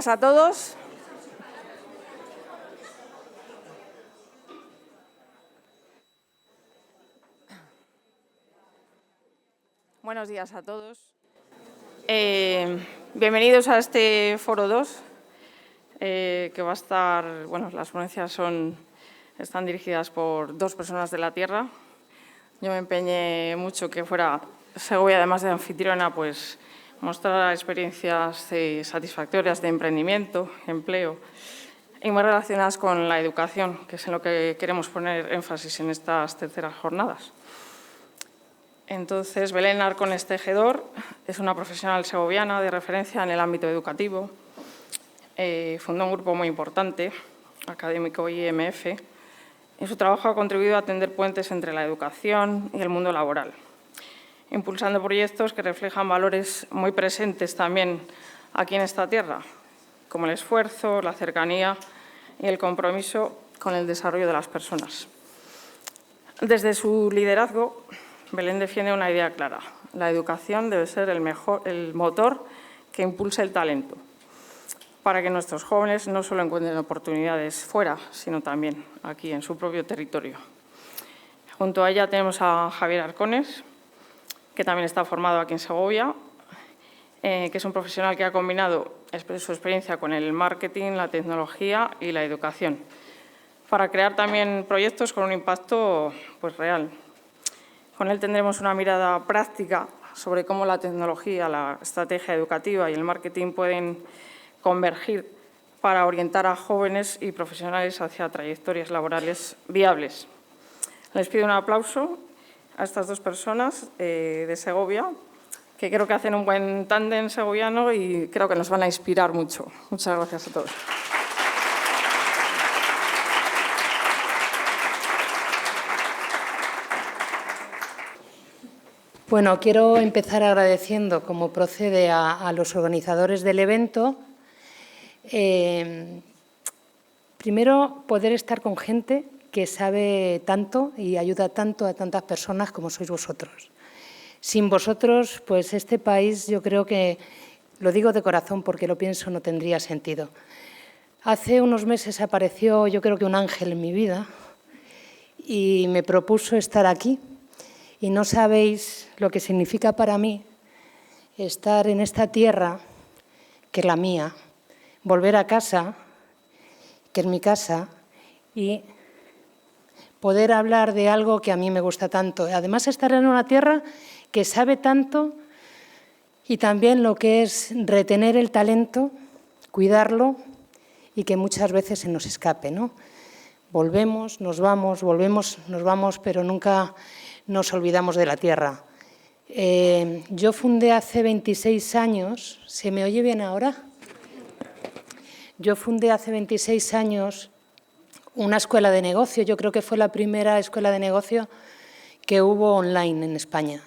días a todos. Buenos días a todos. Bienvenidos a este Foro 2, que va a estar, bueno, las ponencias están dirigidas por 2 personas de la Tierra. Yo me empeñé mucho que fuera Segovia, además de anfitriona, pues mostrar experiencias satisfactorias de emprendimiento, empleo y muy relacionadas con la educación, que es en lo que queremos poner énfasis en estas terceras jornadas. Entonces, Belén Arcones Tejedor es una profesional segoviana de referencia en el ámbito educativo. Fundó un grupo muy importante, académico IMF. En su trabajo ha contribuido a tender puentes entre la educación y el mundo laboral, impulsando proyectos que reflejan valores muy presentes también aquí en esta tierra, como el esfuerzo, la cercanía y el compromiso con el desarrollo de las personas. Desde su liderazgo, Belén defiende una idea clara: la educación debe ser el motor que impulse el talento, para que nuestros jóvenes no solo encuentren oportunidades fuera, sino también aquí, en su propio territorio. Junto a ella tenemos a Javier Arcones, que también está formado aquí en Segovia, que es un profesional que ha combinado su experiencia con el marketing, la tecnología y la educación, para crear también proyectos con un impacto real. Con él tendremos una mirada práctica sobre cómo la tecnología, la estrategia educativa y el marketing pueden convergir para orientar a jóvenes y profesionales hacia trayectorias laborales viables. Les pido un aplauso a estas 2 personas de Segovia, que creo que hacen un buen tándem segoviano y creo que nos van a inspirar mucho. Muchas gracias a todos. Bueno, quiero empezar agradeciendo, como procede, a los organizadores del evento. Primero, poder estar con gente que sabe tanto y ayuda tanto a tantas personas como sois vosotros. Sin vosotros, pues este país, yo creo que, lo digo de corazón porque lo pienso, no tendría sentido. Hace unos meses apareció, yo creo que un ángel en mi vida y me propuso estar aquí. Y no sabéis lo que significa para mí estar en esta tierra, que es la mía, volver a casa, que es mi casa, y poder hablar de algo que a mí me gusta tanto. Además, estar en una tierra que sabe tanto y también lo que es retener el talento, cuidarlo y que muchas veces se nos escape, ¿no? Volvemos, nos vamos, volvemos, nos vamos, pero nunca nos olvidamos de la tierra. Yo fundé hace 26 años, ¿se me oye bien ahora? Yo fundé hace 26 años una escuela de negocio, yo creo que fue la primera escuela de negocio que hubo online en España.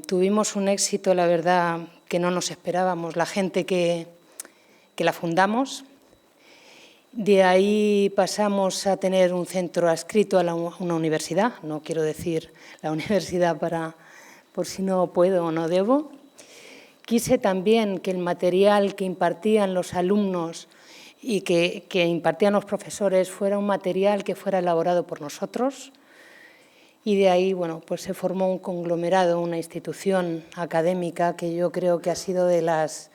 Tuvimos un éxito, la verdad, que no nos esperábamos, la gente que la fundamos. De ahí pasamos a tener un centro adscrito a una universidad, no quiero decir la universidad por si no puedo o no debo. Quise también que el material que impartían los alumnos y que impartían los profesores fuera un material que fuera elaborado por nosotros. Y de ahí, bueno, pues se formó un conglomerado, una institución académica que yo creo que ha sido de las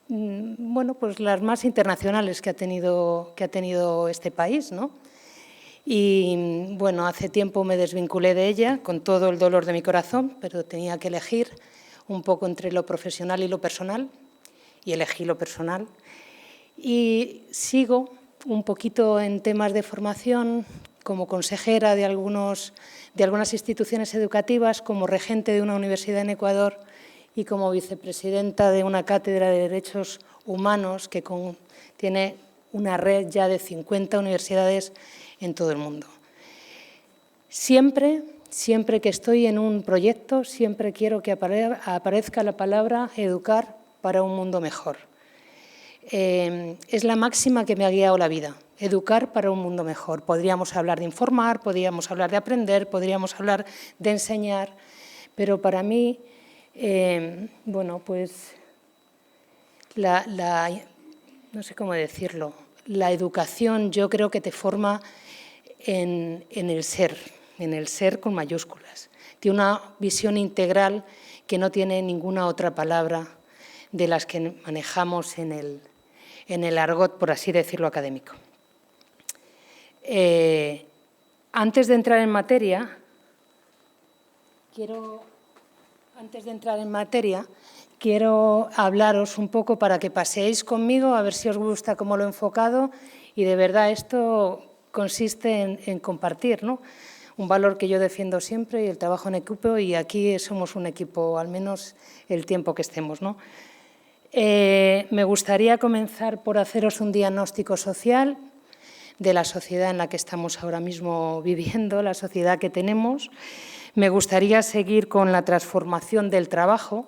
las más internacionales que ha tenido este país, ¿no? Y bueno, hace tiempo me desvinculé de ella con todo el dolor de mi corazón, pero tenía que elegir un poco entre lo profesional y lo personal, y elegí lo personal. Y sigo un poquito en temas de formación como consejera de algunas instituciones educativas, como regente de una universidad en Ecuador y como vicepresidenta de una cátedra de Derechos Humanos que tiene una red ya de 50 universidades en todo el mundo. Siempre que estoy en un proyecto, siempre quiero que aparezca la palabra educar para un mundo mejor. Es la máxima que me ha guiado la vida, educar para un mundo mejor. Podríamos hablar de informar, podríamos hablar de aprender, podríamos hablar de enseñar, pero para mí, no sé cómo decirlo, la educación yo creo que te forma en el ser con mayúsculas. Tiene una visión integral que no tiene ninguna otra palabra de las que manejamos en el argot, por así decirlo, académico. Antes de entrar en materia, quiero hablaros un poco para que paseéis conmigo, a ver si os gusta cómo lo he enfocado, y de verdad esto consiste en compartir, ¿no? Un valor que yo defiendo siempre, y el trabajo en equipo, y aquí somos un equipo, al menos el tiempo que estemos, ¿no? Me gustaría comenzar por haceros un diagnóstico social de la sociedad en la que estamos ahora mismo viviendo, la sociedad que tenemos. Me gustaría seguir con la transformación del trabajo,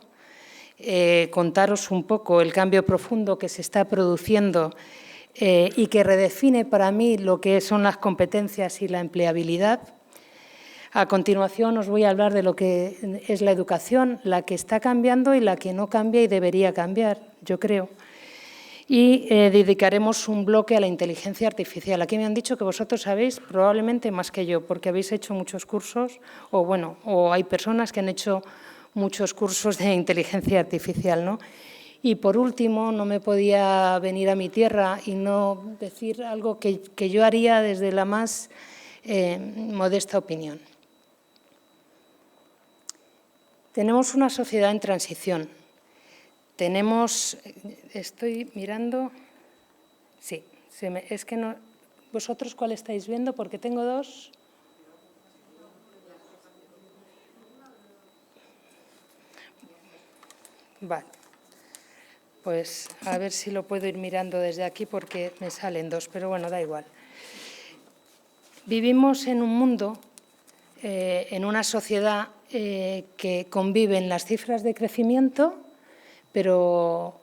contaros un poco el cambio profundo que se está produciendo y que redefine para mí lo que son las competencias y la empleabilidad. A continuación os voy a hablar de lo que es la educación, la que está cambiando y la que no cambia y debería cambiar, yo creo. Y dedicaremos un bloque a la inteligencia artificial. Aquí me han dicho que vosotros sabéis probablemente más que yo, porque habéis hecho muchos cursos, o hay personas que han hecho muchos cursos de inteligencia artificial, ¿no? Y por último, no me podía venir a mi tierra y no decir algo que yo haría desde la más modesta opinión. Tenemos una sociedad en transición. Estoy mirando, sí, es que no, ¿vosotros cuál estáis viendo? Porque tengo dos. Vale, pues a ver si lo puedo ir mirando desde aquí porque me salen dos, pero bueno, da igual. Vivimos en un mundo, en una sociedad que conviven las cifras de crecimiento, pero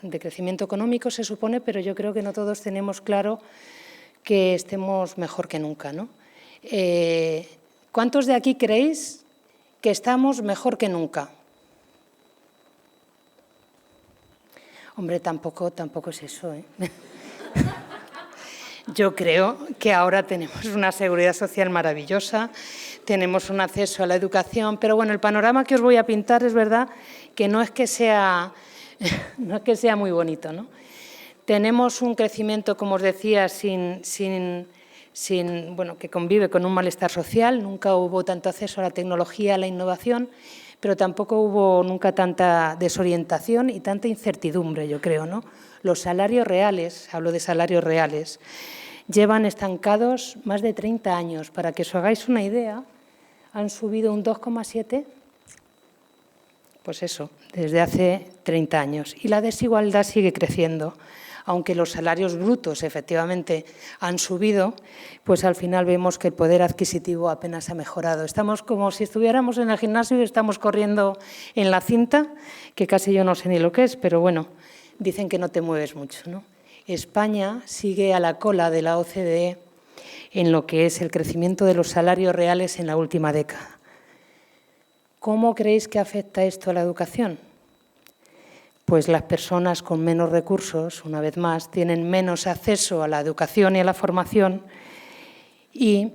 de crecimiento económico se supone, pero yo creo que no todos tenemos claro que estemos mejor que nunca, ¿no? ¿Cuántos de aquí creéis que estamos mejor que nunca? Hombre, tampoco es eso, ¿eh? Yo creo que ahora tenemos una seguridad social maravillosa, tenemos un acceso a la educación, pero bueno, el panorama que os voy a pintar es verdad que no es que sea muy bonito, ¿no? Tenemos un crecimiento, como os decía, que convive con un malestar social. Nunca hubo tanto acceso a la tecnología, a la innovación, pero tampoco hubo nunca tanta desorientación y tanta incertidumbre, yo creo, ¿no? Los salarios reales, hablo de salarios reales, llevan estancados más de 30 años. Para que os hagáis una idea, han subido un 2,7%, pues eso, desde hace 30 años. Y la desigualdad sigue creciendo. Aunque los salarios brutos efectivamente han subido, pues al final vemos que el poder adquisitivo apenas ha mejorado. Estamos como si estuviéramos en el gimnasio y estamos corriendo en la cinta, que casi yo no sé ni lo que es, pero bueno, dicen que no te mueves mucho, ¿no? España sigue a la cola de la OCDE en lo que es el crecimiento de los salarios reales en la última década. ¿Cómo creéis que afecta esto a la educación? Pues las personas con menos recursos, una vez más, tienen menos acceso a la educación y a la formación y,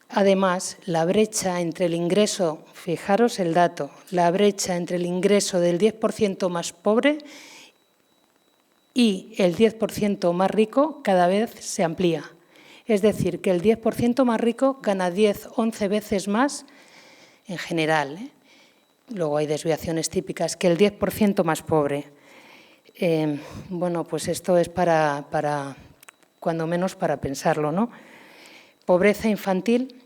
además, la brecha entre el ingreso, fijaros el dato, la brecha entre el ingreso del 10% más pobre y el 10% más rico cada vez se amplía. Es decir, que el 10% más rico gana 10, 11 veces más en general, ¿eh? Luego hay desviaciones típicas, que el 10% más pobre. Bueno, pues esto es para, cuando menos, para pensarlo, ¿no? Pobreza infantil.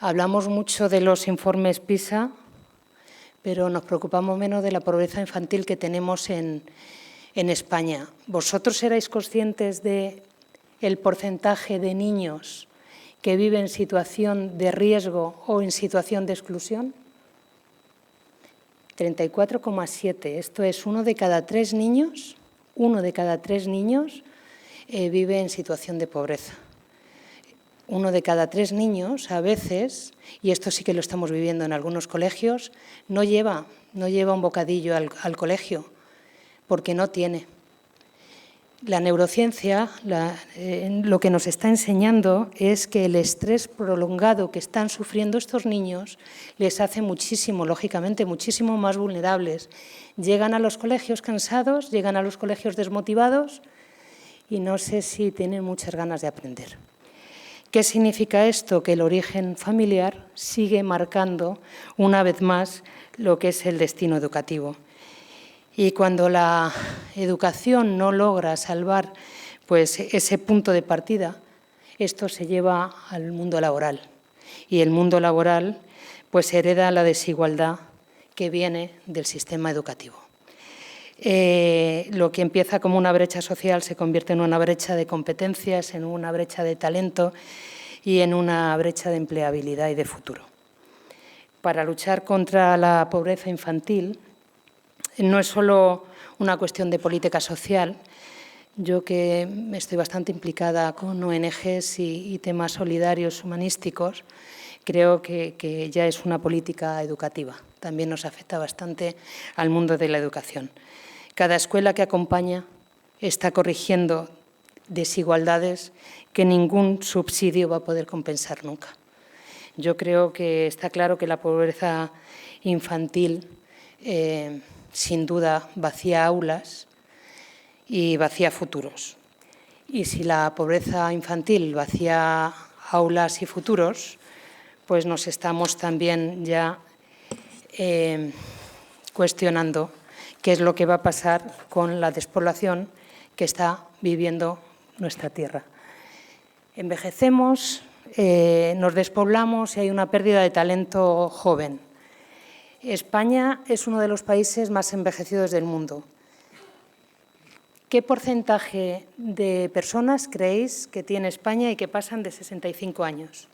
Hablamos mucho de los informes PISA, pero nos preocupamos menos de la pobreza infantil que tenemos en España. ¿Vosotros seréis conscientes del porcentaje de niños que viven en situación de riesgo o en situación de exclusión? 34,7. Esto es uno de cada tres niños vive en situación de pobreza. Uno de cada tres niños, a veces, y esto sí que lo estamos viviendo en algunos colegios, no lleva un bocadillo al colegio. porque no tiene. La neurociencia lo que nos está enseñando es que el estrés prolongado que están sufriendo estos niños les hace muchísimo, lógicamente, muchísimo más vulnerables. Llegan a los colegios cansados, llegan a los colegios desmotivados y no sé si tienen muchas ganas de aprender. ¿Qué significa esto? Que el origen familiar sigue marcando una vez más lo que es el destino educativo. Y cuando la educación no logra salvar pues, ese punto de partida, esto se lleva al mundo laboral. Y el mundo laboral pues, hereda la desigualdad que viene del sistema educativo. Lo que empieza como una brecha social se convierte en una brecha de competencias, en una brecha de talento y en una brecha de empleabilidad y de futuro. Para luchar contra la pobreza infantil, no es solo una cuestión de política social. Yo que estoy bastante implicada con ONGs y temas solidarios, humanísticos, creo que ya es una política educativa. También nos afecta bastante al mundo de la educación. Cada escuela que acompaña está corrigiendo desigualdades que ningún subsidio va a poder compensar nunca. Yo creo que está claro que la pobreza infantil sin duda vacía aulas y vacía futuros. Y si la pobreza infantil vacía aulas y futuros, pues nos estamos también ya cuestionando qué es lo que va a pasar con la despoblación que está viviendo nuestra tierra. Envejecemos, nos despoblamos y hay una pérdida de talento joven. España es uno de los países más envejecidos del mundo. ¿Qué porcentaje de personas creéis que tiene España y que pasan de 65 años?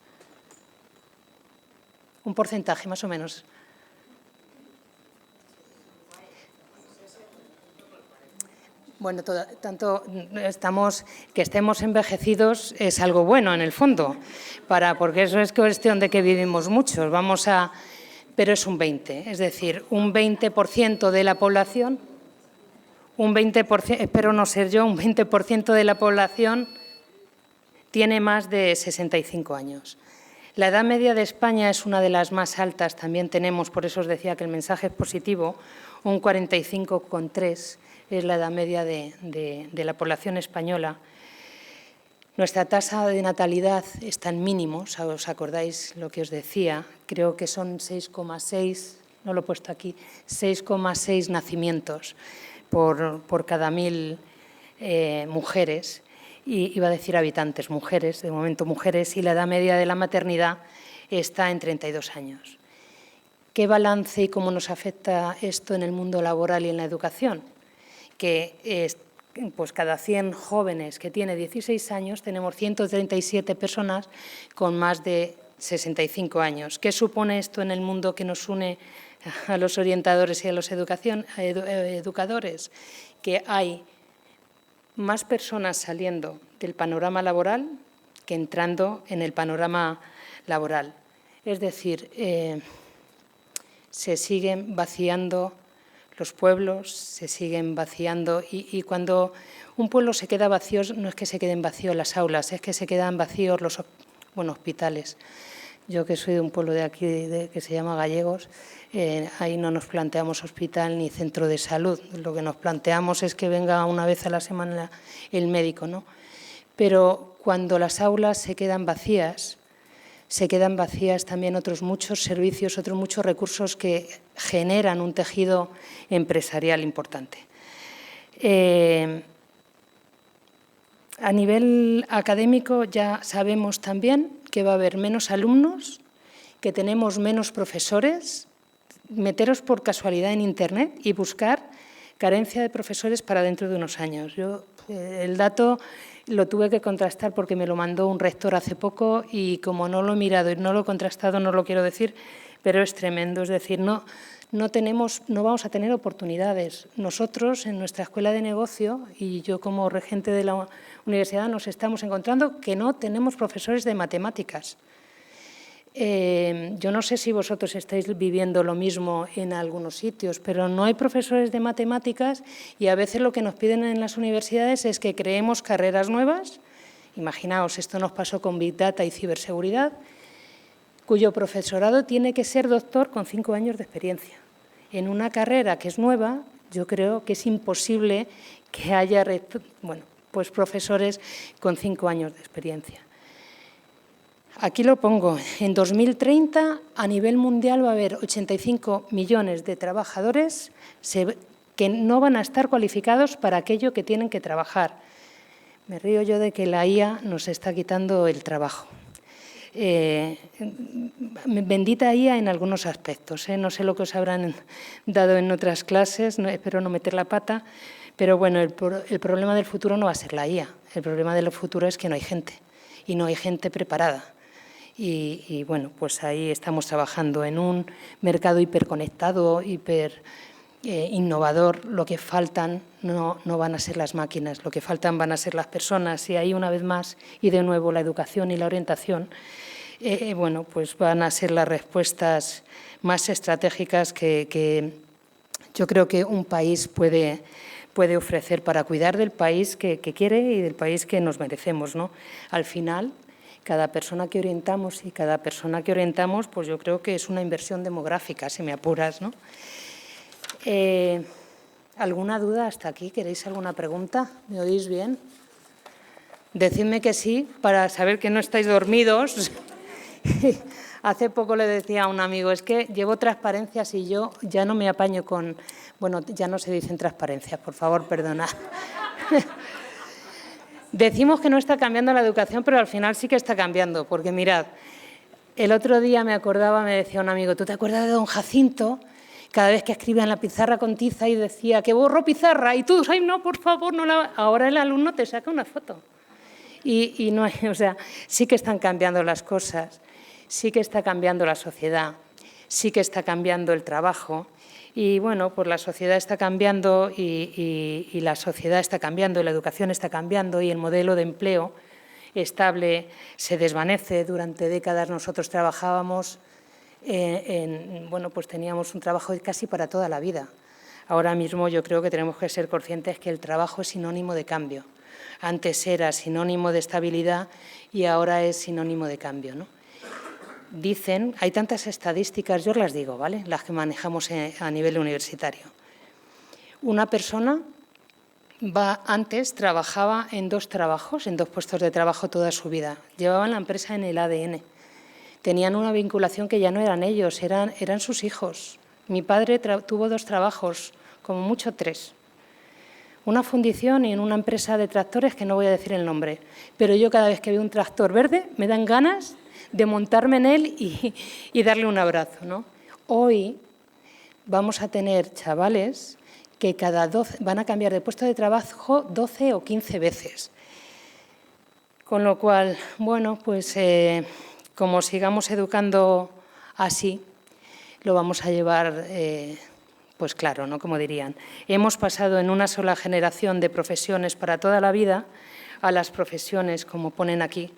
Un porcentaje, más o menos. Bueno, que estemos envejecidos es algo bueno en el fondo, porque eso es cuestión de que vivimos muchos. Pero es un 20%, es decir, un 20% de la población, espero no ser yo, un 20% de la población tiene más de 65 años. La edad media de España es una de las más altas, también tenemos, por eso os decía que el mensaje es positivo, un 45,3 es la edad media de la población española. Nuestra tasa de natalidad está en mínimos, ¿os acordáis lo que os decía? Creo que son 6,6, no lo he puesto aquí, 6,6 nacimientos por cada 1000 mujeres, y iba a decir habitantes, mujeres, de momento mujeres, y la edad media de la maternidad está en 32 años. ¿Qué balance y cómo nos afecta esto en el mundo laboral y en la educación? Que pues cada 100 jóvenes que tiene 16 años tenemos 137 personas con más de 65 años. ¿Qué supone esto en el mundo que nos une a los orientadores y a los educadores? Que hay más personas saliendo del panorama laboral que entrando en el panorama laboral. Es decir, se siguen vaciando los pueblos, se siguen vaciando y cuando un pueblo se queda vacío, no es que se queden vacíos las aulas, es que se quedan vacíos los hospitales. Yo que soy de un pueblo de aquí que se llama Gallegos, ahí no nos planteamos hospital ni centro de salud, lo que nos planteamos es que venga una vez a la semana el médico, ¿no? Pero cuando las aulas se quedan vacías también otros muchos servicios, otros muchos recursos que generan un tejido empresarial importante. A nivel académico ya sabemos también que va a haber menos alumnos, que tenemos menos profesores. Meteros por casualidad en Internet y buscar carencia de profesores para dentro de unos años. Yo el dato lo tuve que contrastar porque me lo mandó un rector hace poco y como no lo he mirado y no lo he contrastado no lo quiero decir, pero es tremendo. Es decir, no vamos a tener oportunidades. Nosotros en nuestra escuela de negocio y yo como regente de la universidad nos estamos encontrando que no tenemos profesores de matemáticas. Yo no sé si vosotros estáis viviendo lo mismo en algunos sitios, pero no hay profesores de matemáticas y a veces lo que nos piden en las universidades es que creemos carreras nuevas. Imaginaos, esto nos pasó con Big Data y ciberseguridad, cuyo profesorado tiene que ser doctor con 5 años de experiencia. En una carrera que es nueva, yo creo que es imposible que haya pues profesores con 5 años de experiencia. Aquí lo pongo, en 2030 a nivel mundial va a haber 85 millones de trabajadores que no van a estar cualificados para aquello que tienen que trabajar. Me río yo de que la IA nos está quitando el trabajo. Bendita IA en algunos aspectos, no sé lo que os habrán dado en otras clases, espero no meter la pata, pero bueno, el problema del futuro no va a ser la IA, el problema del futuro es que no hay gente y no hay gente preparada. Y bueno, pues ahí estamos trabajando en un mercado hiperconectado, innovador. Lo que faltan no van a ser las máquinas, lo que faltan van a ser las personas. Y ahí una vez más, y de nuevo la educación y la orientación, bueno, pues van a ser las respuestas más estratégicas que yo creo que un país puede ofrecer para cuidar del país que quiere y del país que nos merecemos, ¿no? Al final, cada persona que orientamos pues yo creo que es una inversión demográfica, si me apuras, ¿no? ¿Alguna duda hasta aquí? ¿Queréis alguna pregunta? ¿Me oís bien? Decidme que sí, para saber que no estáis dormidos. Hace poco le decía a un amigo, es que llevo transparencias y yo ya no me apaño con... Bueno, ya no se dicen transparencias, por favor, perdonad. Decimos que no está cambiando la educación, pero al final sí que está cambiando, porque mirad, el otro día me decía un amigo, ¿tú te acuerdas de don Jacinto? Cada vez que escribía en la pizarra con tiza y decía que borro pizarra y tú, ay, no, por favor, no la... Ahora el alumno te saca una foto. Y no, o sea, sí que están cambiando las cosas, sí que está cambiando la sociedad, sí que está cambiando el trabajo. Y bueno, pues la sociedad está cambiando y la sociedad está cambiando, y la educación está cambiando y el modelo de empleo estable se desvanece. Durante décadas nosotros trabajábamos, bueno, pues teníamos un trabajo casi para toda la vida. Ahora mismo yo creo que tenemos que ser conscientes que el trabajo es sinónimo de cambio. Antes era sinónimo de estabilidad y ahora es sinónimo de cambio, ¿no? Dicen, hay tantas estadísticas, yo os las digo, ¿vale? Las que manejamos a nivel universitario. Una persona antes trabajaba en 2 trabajos, en 2 puestos de trabajo toda su vida. Llevaban la empresa en el ADN. Tenían una vinculación que ya no eran ellos, eran sus hijos. Mi padre tuvo 2 trabajos, como mucho 3. Una fundición y en una empresa de tractores que no voy a decir el nombre. Pero yo cada vez que veo un tractor verde me dan ganas de montarme en él y darle un abrazo, ¿no? Hoy vamos a tener chavales que van a cambiar de puesto de trabajo 12 o 15 veces. Con lo cual, bueno, pues como sigamos educando así, lo vamos a llevar, pues claro, ¿no? Como dirían. Hemos pasado en una sola generación de profesiones para toda la vida a las profesiones, como ponen aquí,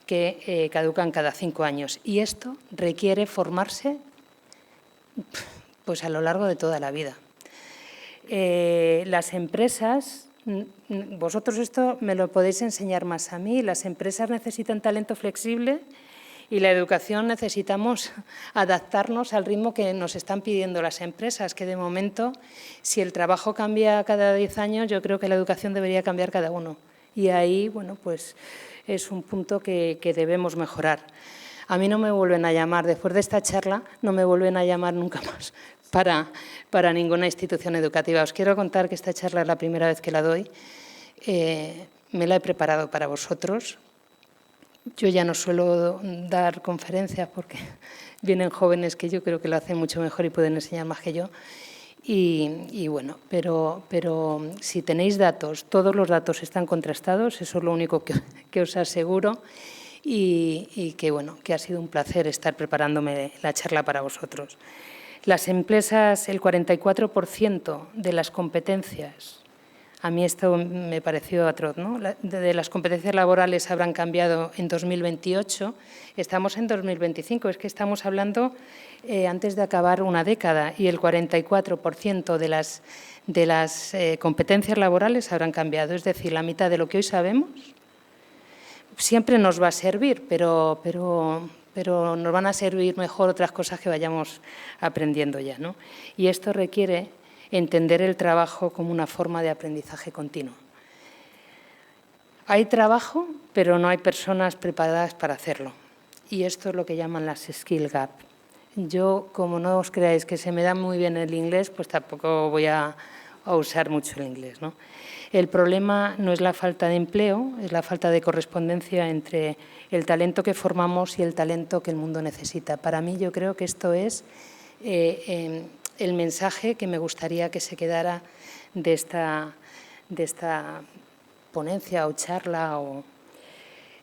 que caducan cada 5 años. Y esto requiere formarse pues a lo largo de toda la vida. Las empresas, vosotros esto me lo podéis enseñar más a mí, las empresas necesitan talento flexible y la educación necesitamos adaptarnos al ritmo que nos están pidiendo las empresas, que de momento, si el trabajo cambia cada 10 años, yo creo que la educación debería cambiar cada 1. Y ahí, bueno, pues es un punto que debemos mejorar. A mí no me vuelven a llamar, después de esta charla, no me vuelven a llamar nunca más para ninguna institución educativa. Os quiero contar que esta charla es la primera vez que la doy. Me la he preparado para vosotros. Yo ya no suelo dar conferencias porque vienen jóvenes que yo creo que lo hacen mucho mejor y pueden enseñar más que yo. Y bueno, pero si tenéis datos, todos los datos están contrastados, eso es lo único que os aseguro y que bueno, que ha sido un placer estar preparándome la charla para vosotros. Las empresas, el 44% de las competencias A mí esto me pareció atroz, ¿no? De las competencias laborales habrán cambiado en 2028, estamos en 2025, es que estamos hablando antes de acabar una década y el 44% de las competencias laborales habrán cambiado, es decir, la mitad de lo que hoy sabemos. Siempre nos va a servir, pero nos van a servir mejor otras cosas que vayamos aprendiendo ya, ¿no? Y esto requiere entender el trabajo como una forma de aprendizaje continuo. Hay trabajo, pero no hay personas preparadas para hacerlo. Y esto es lo que llaman las skill gap. Yo, como no os creáis que se me da muy bien el inglés, pues tampoco voy a usar mucho el inglés, ¿no? El problema no es la falta de empleo, es la falta de correspondencia entre el talento que formamos y el talento que el mundo necesita. Para mí, yo creo que esto es el mensaje que me gustaría que se quedara de esta ponencia o charla.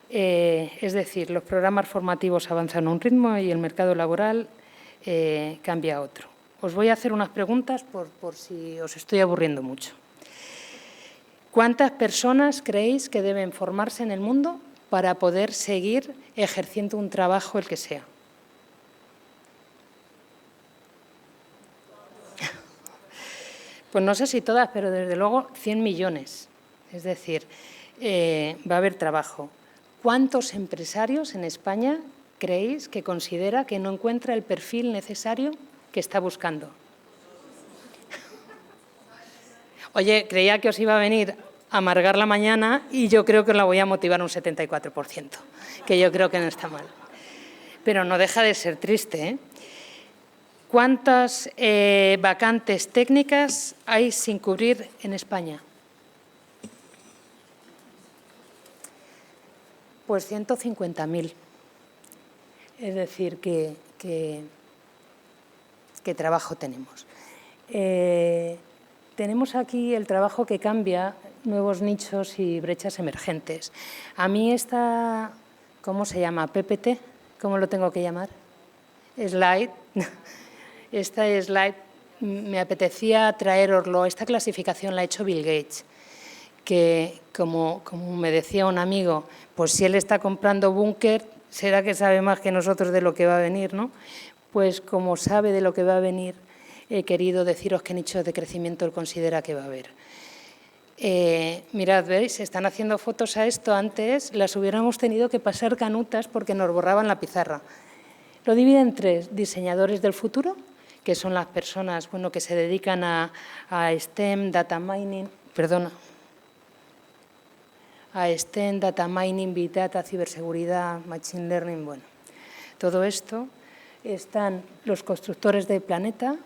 Es decir, los programas formativos avanzan a un ritmo y el mercado laboral cambia a otro. Os voy a hacer unas preguntas por si os estoy aburriendo mucho. ¿Cuántas personas creéis que deben formarse en el mundo para poder seguir ejerciendo un trabajo, el que sea? Pues no sé si todas, pero desde luego 100 millones. Es decir, va a haber trabajo. ¿Cuántos empresarios en España creéis que considera que no encuentra el perfil necesario que está buscando? Oye, creía que os iba a venir a amargar la mañana y yo creo que os la voy a motivar un 74%, que yo creo que no está mal. Pero no deja de ser triste, ¿eh? ¿Cuántas vacantes técnicas hay sin cubrir en España? Pues 150.000. Es decir, ¿qué trabajo tenemos? Tenemos aquí el trabajo que cambia, nuevos nichos y brechas emergentes. A mí esta, ¿cómo se llama? ¿PPT? ¿Cómo lo tengo que llamar? Slide. Esta slide me apetecía traeroslo. Esta clasificación la ha hecho Bill Gates, que como me decía un amigo, pues si él está comprando búnker, será que sabe más que nosotros de lo que va a venir, ¿no? Pues como sabe de lo que va a venir, he querido deciros qué nichos de crecimiento él considera que va a haber. Mirad, ¿veis? Están haciendo fotos a esto. Antes las hubiéramos tenido que pasar canutas porque nos borraban la pizarra. Lo divide en tres: diseñadores del futuro, que son las personas, bueno, que se dedican a STEM, data mining, Big Data, ciberseguridad, machine learning, bueno, todo esto. Están los constructores del planeta,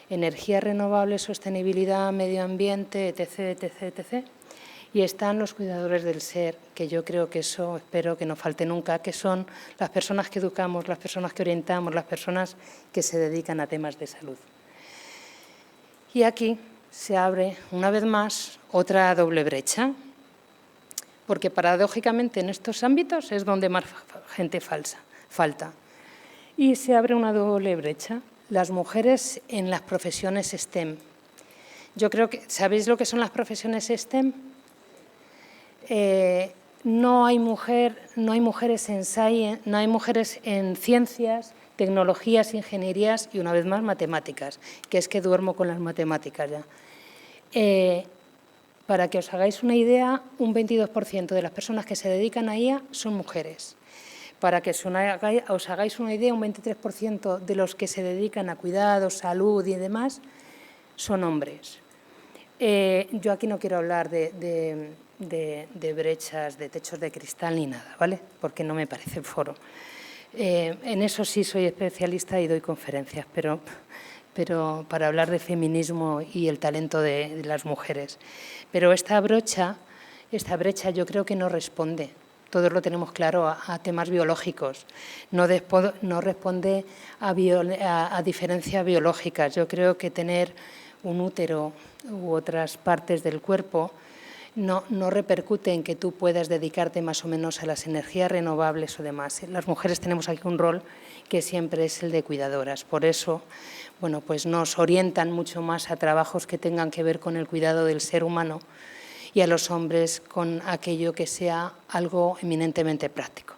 energía renovable, sostenibilidad, medio ambiente, etc., etc., etc. Y están los cuidadores del ser, que yo creo que eso espero que no falte nunca, que son las personas que educamos, las personas que orientamos, las personas que se dedican a temas de salud. Y aquí se abre, una vez más, otra doble brecha, porque paradójicamente en estos ámbitos es donde más gente falta. Y se abre una doble brecha, las mujeres en las profesiones STEM. Yo creo que, ¿sabéis lo que son las profesiones STEM? No hay mujeres en ciencias, tecnologías, ingenierías y, una vez más, matemáticas, que es que duermo con las matemáticas ya. Para que os hagáis una idea, un 22% de las personas que se dedican a IA son mujeres. Para que os hagáis una idea, un 23% de los que se dedican a cuidados, salud y demás son hombres. Yo aquí no quiero hablar de brechas, de techos de cristal ni nada, ¿vale? Porque no me parece el foro. En eso sí soy especialista y doy conferencias, pero para hablar de feminismo y el talento de las mujeres. Pero esta brecha yo creo que no responde, todos lo tenemos claro, a temas biológicos, no responde a diferencias biológicas. Yo creo que tener un útero u otras partes del cuerpo no repercute en que tú puedas dedicarte más o menos a las energías renovables o demás. Las mujeres tenemos aquí un rol que siempre es el de cuidadoras. Por eso, bueno, pues nos orientan mucho más a trabajos que tengan que ver con el cuidado del ser humano y a los hombres con aquello que sea algo eminentemente práctico.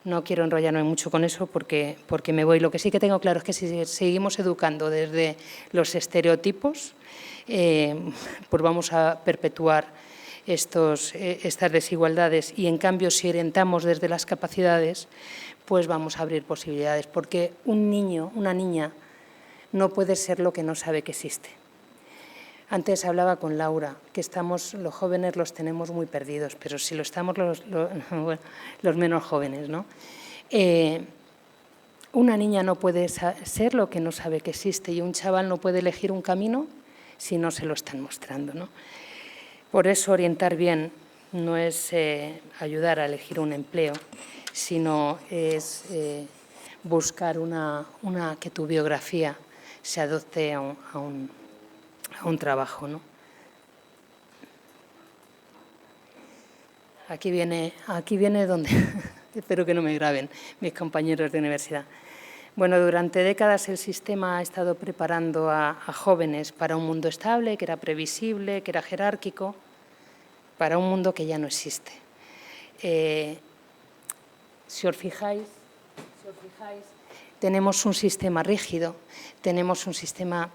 No quiero enrollarme mucho con eso porque me voy. Lo que sí que tengo claro es que si seguimos educando desde los estereotipos, pues vamos a perpetuar estas desigualdades, y en cambio si orientamos desde las capacidades, pues vamos a abrir posibilidades, porque un niño, una niña, no puede ser lo que no sabe que existe. Antes hablaba con Laura, que los jóvenes los tenemos muy perdidos, pero si lo estamos los menos jóvenes, ¿no? Una niña no puede ser lo que no sabe que existe, y un chaval no puede elegir un camino si no se lo están mostrando, ¿no? Por eso orientar bien no es ayudar a elegir un empleo, sino es buscar que tu biografía se adopte a un trabajo, ¿no? Aquí viene donde espero que no me graben mis compañeros de universidad. Bueno, durante décadas el sistema ha estado preparando a jóvenes para un mundo estable, que era previsible, que era jerárquico, para un mundo que ya no existe. Si os fijáis, tenemos un sistema rígido, tenemos un sistema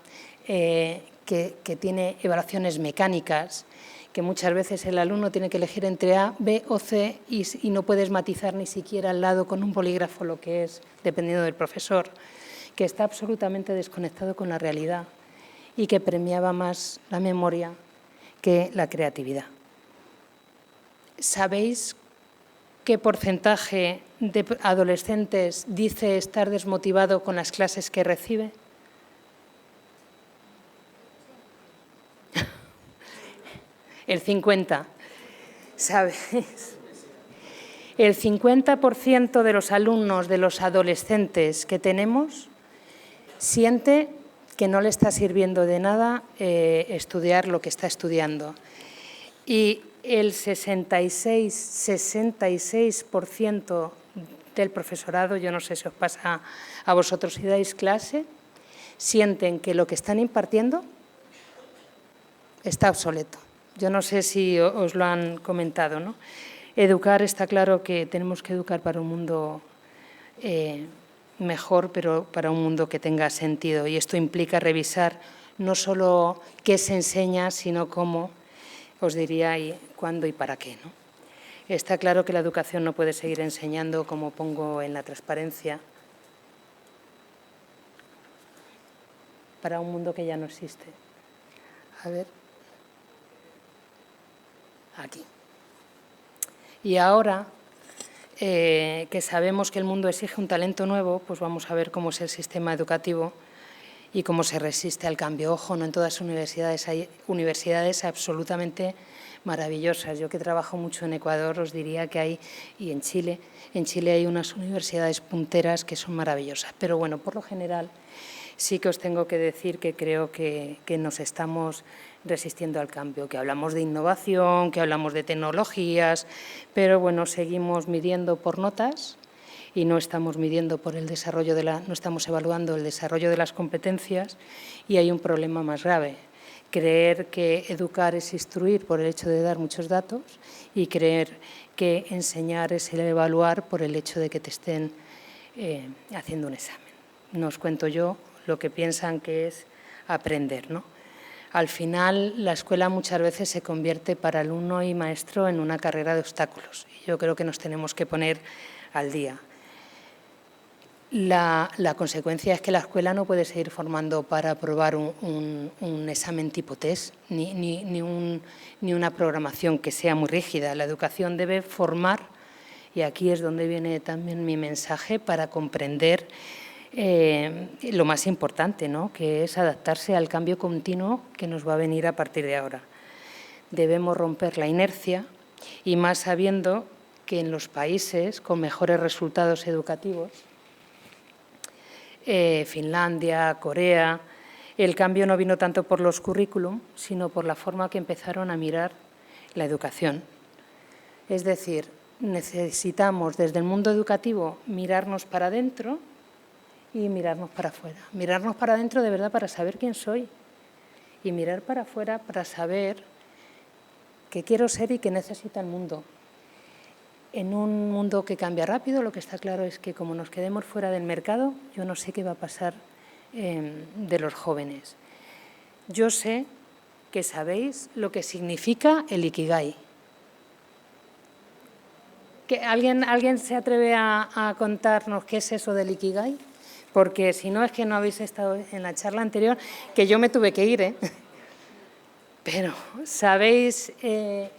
que tiene evaluaciones mecánicas, que muchas veces el alumno tiene que elegir entre A, B o C y no puedes matizar ni siquiera al lado con un bolígrafo lo que es, dependiendo del profesor, que está absolutamente desconectado con la realidad y que premiaba más la memoria que la creatividad. ¿Sabéis qué porcentaje de adolescentes dice estar desmotivado con las clases que recibe? El 50%, ¿sabéis? El 50% de los alumnos, de los adolescentes que tenemos, siente que no le está sirviendo de nada estudiar lo que está estudiando. Y el 66% del profesorado, yo no sé si os pasa a vosotros si dais clase, sienten que lo que están impartiendo está obsoleto. Yo no sé si os lo han comentado, ¿no? Educar, está claro que tenemos que educar para un mundo mejor, pero para un mundo que tenga sentido. Y esto implica revisar no solo qué se enseña, sino cómo, os diría, y cuándo y para qué, ¿no? Está claro que la educación no puede seguir enseñando, como pongo en la transparencia, para un mundo que ya no existe. A ver. Aquí. Y ahora que sabemos que el mundo exige un talento nuevo, pues vamos a ver cómo es el sistema educativo y cómo se resiste al cambio. Ojo, no en todas las universidades hay universidades absolutamente maravillosas. Yo que trabajo mucho en Ecuador os diría que hay, y en Chile hay unas universidades punteras que son maravillosas. Pero bueno, por lo general sí que os tengo que decir que creo que nos estamos resistiendo al cambio, que hablamos de innovación, que hablamos de tecnologías, pero bueno, seguimos midiendo por notas y no estamos midiendo por el desarrollo no estamos evaluando el desarrollo de las competencias, y hay un problema más grave. Creer que educar es instruir por el hecho de dar muchos datos, y creer que enseñar es el evaluar por el hecho de que te estén haciendo un examen. No os cuento yo lo que piensan que es aprender, ¿no? Al final, la escuela muchas veces se convierte para alumno y maestro en una carrera de obstáculos. Y yo creo que nos tenemos que poner al día. La consecuencia es que la escuela no puede seguir formando para aprobar un examen tipo test, ni una programación que sea muy rígida. La educación debe formar, y aquí es donde viene también mi mensaje, para comprender lo más importante, ¿no?, que es adaptarse al cambio continuo que nos va a venir a partir de ahora. Debemos romper la inercia, y más sabiendo que en los países con mejores resultados educativos, Finlandia, Corea, el cambio no vino tanto por los currículum, sino por la forma que empezaron a mirar la educación. Es decir, necesitamos desde el mundo educativo mirarnos para adentro y mirarnos para afuera. Mirarnos para adentro de verdad para saber quién soy, y mirar para afuera para saber que quiero ser y que necesita el mundo. En un mundo que cambia rápido, lo que está claro es que como nos quedemos fuera del mercado, yo no sé qué va a pasar de los jóvenes. Yo sé que sabéis lo que significa el Ikigai. ¿Alguien se atreve a contarnos qué es eso del Ikigai? Porque si no, es que no habéis estado en la charla anterior, que yo me tuve que ir, ¿eh? Pero, ¿sabéis qué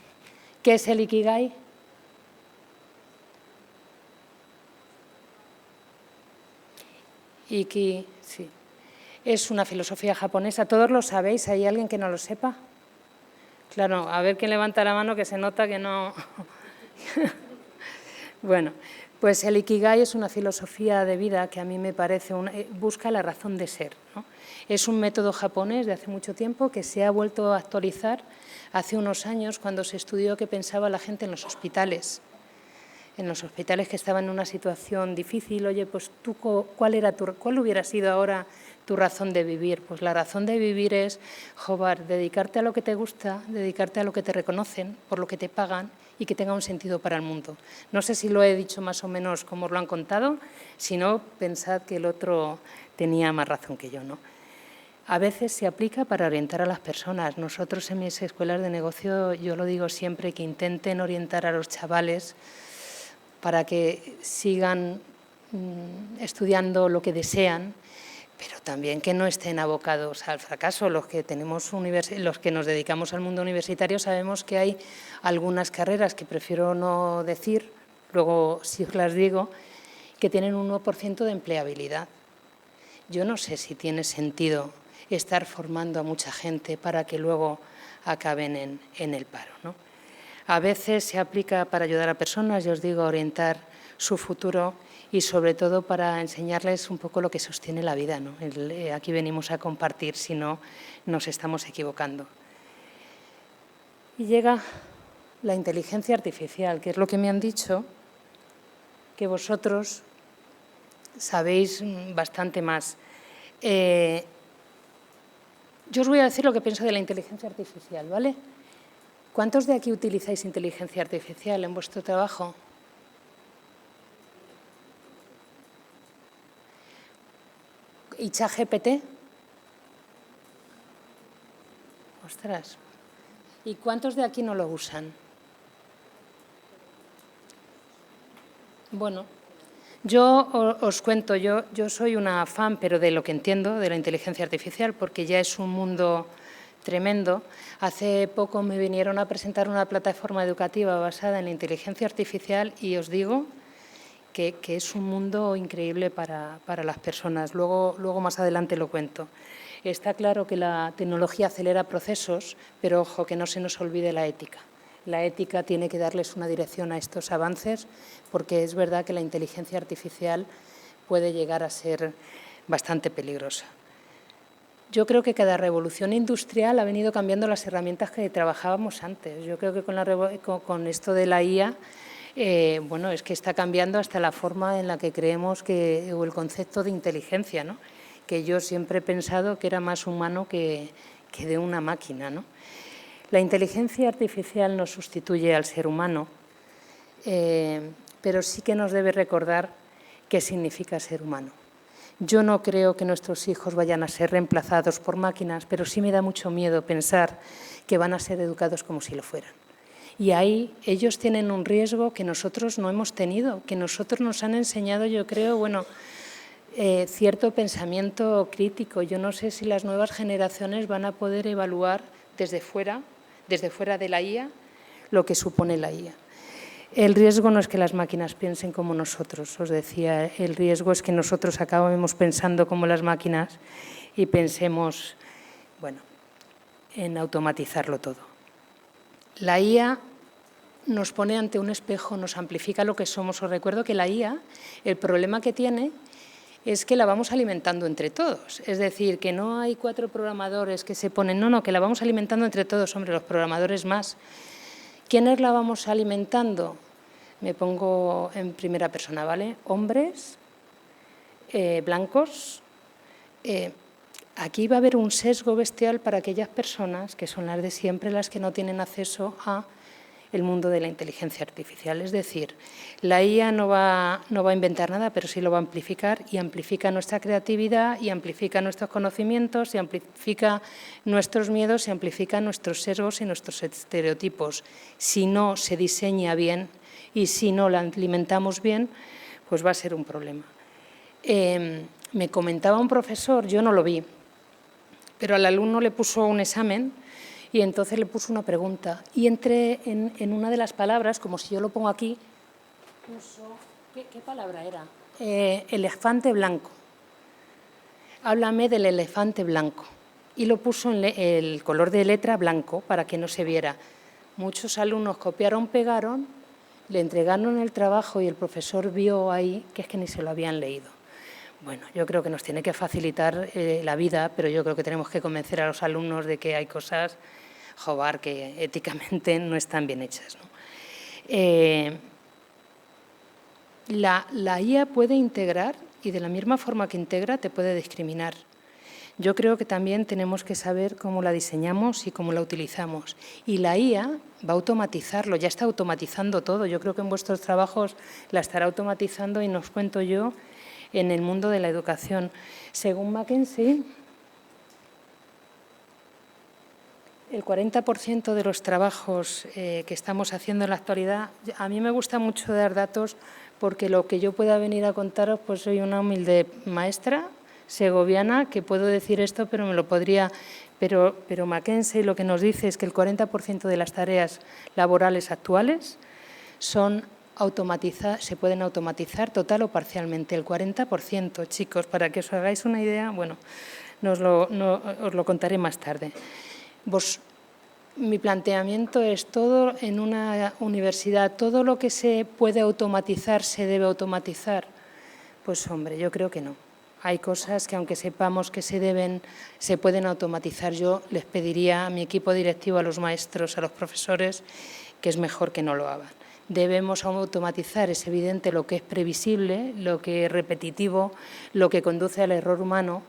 es el Ikigai? Sí. Es una filosofía japonesa. ¿Todos lo sabéis? ¿Hay alguien que no lo sepa? Claro, a ver quién levanta la mano, que se nota que no... Bueno, pues el Ikigai es una filosofía de vida que a mí me parece, busca la razón de ser, ¿no? Es un método japonés de hace mucho tiempo que se ha vuelto a actualizar hace unos años cuando se estudió qué pensaba la gente en los hospitales. En los hospitales que estaban en una situación difícil, oye, pues tú, ¿cuál hubiera sido ahora tu razón de vivir? Pues la razón de vivir es, joder, dedicarte a lo que te gusta, dedicarte a lo que te reconocen, por lo que te pagan y que tenga un sentido para el mundo. No sé si lo he dicho más o menos como os lo han contado, si no, pensad que el otro tenía más razón que yo, ¿no? A veces se aplica para orientar a las personas. Nosotros en mis escuelas de negocio, yo lo digo siempre, que intenten orientar a los chavales para que sigan estudiando lo que desean, pero también que no estén abocados al fracaso. Los que nos dedicamos al mundo universitario sabemos que hay algunas carreras que prefiero no decir, luego sí os las digo, que tienen un 1% de empleabilidad. Yo no sé si tiene sentido estar formando a mucha gente para que luego acaben en el paro, ¿no? A veces se aplica para ayudar a personas, ya os digo, a orientar su futuro y sobre todo para enseñarles un poco lo que sostiene la vida, ¿no? Aquí venimos a compartir, si no nos estamos equivocando. Y llega la inteligencia artificial, que es lo que me han dicho, que vosotros sabéis bastante más. Yo os voy a decir lo que pienso de la inteligencia artificial, ¿vale? ¿Cuántos de aquí utilizáis inteligencia artificial en vuestro trabajo? ¿Y ChatGPT? Ostras. ¿Y cuántos de aquí no lo usan? Bueno, yo os cuento, yo soy una fan, pero de lo que entiendo de la inteligencia artificial, porque ya es un mundo tremendo. Hace poco me vinieron a presentar una plataforma educativa basada en la inteligencia artificial y os digo que es un mundo increíble para las personas. Luego más adelante lo cuento. Está claro que la tecnología acelera procesos, pero ojo, que no se nos olvide la ética. La ética tiene que darles una dirección a estos avances, porque es verdad que la inteligencia artificial puede llegar a ser bastante peligrosa. Yo creo que cada revolución industrial ha venido cambiando las herramientas que trabajábamos antes. Yo creo que con esto de la IA, bueno, es que está cambiando hasta la forma en la que creemos o el concepto de inteligencia, ¿no? Que yo siempre he pensado que era más humano que de una máquina, ¿no? La inteligencia artificial no sustituye al ser humano, pero sí que nos debe recordar qué significa ser humano. Yo no creo que nuestros hijos vayan a ser reemplazados por máquinas, pero sí me da mucho miedo pensar que van a ser educados como si lo fueran. Y ahí ellos tienen un riesgo que nosotros no hemos tenido, que nosotros nos han enseñado, yo creo, bueno, cierto pensamiento crítico. Yo no sé si las nuevas generaciones van a poder evaluar desde fuera de la IA, lo que supone la IA. El riesgo no es que las máquinas piensen como nosotros, os decía, el riesgo es que nosotros acabemos pensando como las máquinas y pensemos, bueno, en automatizarlo todo. La IA nos pone ante un espejo, nos amplifica lo que somos. Os recuerdo que la IA, el problema que tiene es que la vamos alimentando entre todos. Es decir, que no hay 4 programadores que se ponen, no, que la vamos alimentando entre todos, hombre, los programadores más. ¿Quiénes la vamos alimentando? Me pongo en primera persona, ¿vale? Hombres, blancos, aquí va a haber un sesgo bestial para aquellas personas que son las de siempre, las que no tienen acceso a el mundo de la inteligencia artificial. Es decir, la IA no va a inventar nada, pero sí lo va a amplificar, y amplifica nuestra creatividad, y amplifica nuestros conocimientos, y amplifica nuestros miedos, y amplifica nuestros sesgos y nuestros estereotipos. Si no se diseña bien y si no la alimentamos bien, pues va a ser un problema. Me comentaba un profesor, yo no lo vi, pero al alumno le puso un examen y entonces le puso una pregunta. Y entré en una de las palabras, como si yo lo pongo aquí, puso, ¿qué palabra era? Elefante blanco. Háblame del elefante blanco. Y lo puso en el color de letra blanco para que no se viera. Muchos alumnos copiaron, pegaron, le entregaron el trabajo y el profesor vio ahí que es que ni se lo habían leído. Bueno, yo creo que nos tiene que facilitar la vida, pero yo creo que tenemos que convencer a los alumnos de que hay cosas, joder, que éticamente no están bien hechas, ¿no? La IA puede integrar y de la misma forma que integra te puede discriminar. Yo creo que también tenemos que saber cómo la diseñamos y cómo la utilizamos. Y la IA va a automatizarlo, ya está automatizando todo. Yo creo que en vuestros trabajos la estará automatizando y nos cuento yo en el mundo de la educación. Según McKinsey, el 40% de los trabajos que estamos haciendo en la actualidad, a mí me gusta mucho dar datos porque lo que yo pueda venir a contaros, pues soy una humilde maestra segoviana que puedo decir esto, pero me lo podría... Pero McKinsey lo que nos dice es que el 40% de las tareas laborales actuales se pueden automatizar total o parcialmente. El 40%, chicos, para que os hagáis una idea, bueno, os lo contaré más tarde. Mi planteamiento es todo en una universidad, todo lo que se puede automatizar, se debe automatizar. Pues hombre, yo creo que no. Hay cosas que aunque sepamos que se pueden automatizar. Yo les pediría a mi equipo directivo, a los maestros, a los profesores, que es mejor que no lo hagan. Debemos automatizar, es evidente, lo que es previsible, lo que es repetitivo, lo que conduce al error humano,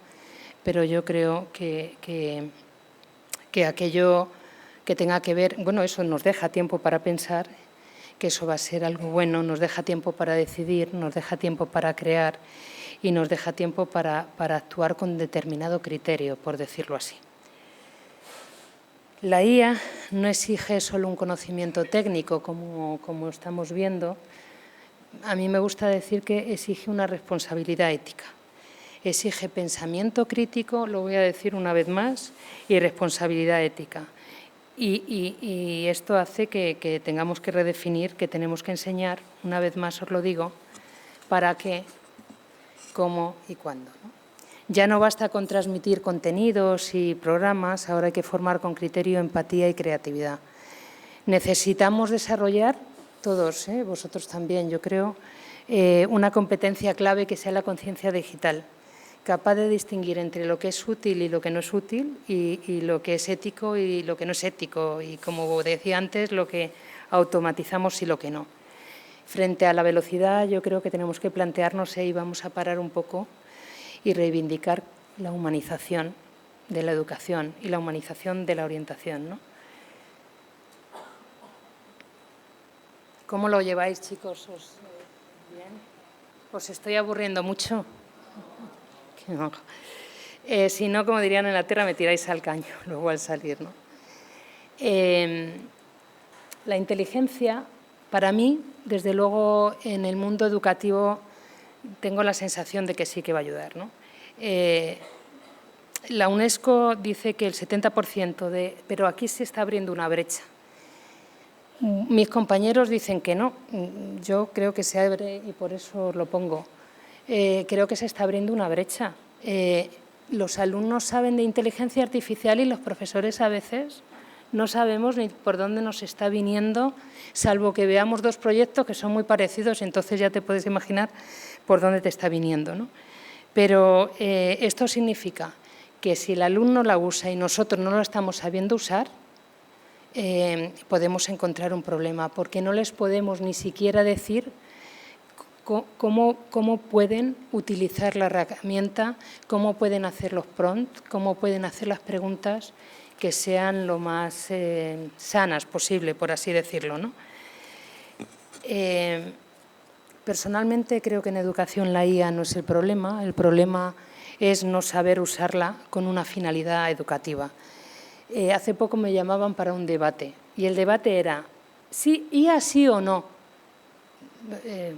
pero yo creo que aquello que tenga que ver, bueno, eso nos deja tiempo para pensar, que eso va a ser algo bueno, nos deja tiempo para decidir, nos deja tiempo para crear y nos deja tiempo para actuar con determinado criterio, por decirlo así. La IA no exige solo un conocimiento técnico, como estamos viendo. A mí me gusta decir que exige una responsabilidad ética. Exige pensamiento crítico, lo voy a decir una vez más, y responsabilidad ética. Y esto hace que tengamos que redefinir, que tenemos que enseñar, una vez más os lo digo, para qué, cómo y cuándo, ¿no? Ya no basta con transmitir contenidos y programas, ahora hay que formar con criterio, empatía y creatividad. Necesitamos desarrollar, todos, vosotros también, yo creo, una competencia clave que sea la conciencia digital, capaz de distinguir entre lo que es útil y lo que no es útil, y lo que es ético y lo que no es ético, y como decía antes, lo que automatizamos y lo que no. Frente a la velocidad, yo creo que tenemos que plantearnos, y vamos a parar un poco, y reivindicar la humanización de la educación y la humanización de la orientación, ¿no? ¿Cómo lo lleváis, chicos? ¿Bien? ¿Os estoy aburriendo mucho? Si no, como dirían en la tierra, me tiráis al caño luego al salir, ¿no? La inteligencia, para mí, desde luego, en el mundo educativo, tengo la sensación de que sí que va a ayudar, ¿no? La UNESCO dice que el 70%, pero aquí se está abriendo una brecha. Mis compañeros dicen que no, yo creo que se abre y por eso lo pongo. Creo que se está abriendo una brecha. Los alumnos saben de inteligencia artificial y los profesores a veces no sabemos ni por dónde nos está viniendo, salvo que veamos dos proyectos que son muy parecidos y entonces ya te puedes imaginar por dónde te está viniendo, ¿no? Pero esto significa que si el alumno la usa y nosotros no lo estamos sabiendo usar, podemos encontrar un problema, porque no les podemos ni siquiera decir cómo pueden utilizar la herramienta, cómo pueden hacer los prompts, cómo pueden hacer las preguntas que sean lo más sanas posible, por así decirlo, ¿no? Personalmente creo que en educación la IA no es el problema es no saber usarla con una finalidad educativa. Hace poco me llamaban para un debate y el debate era, ¿sí, IA sí o no?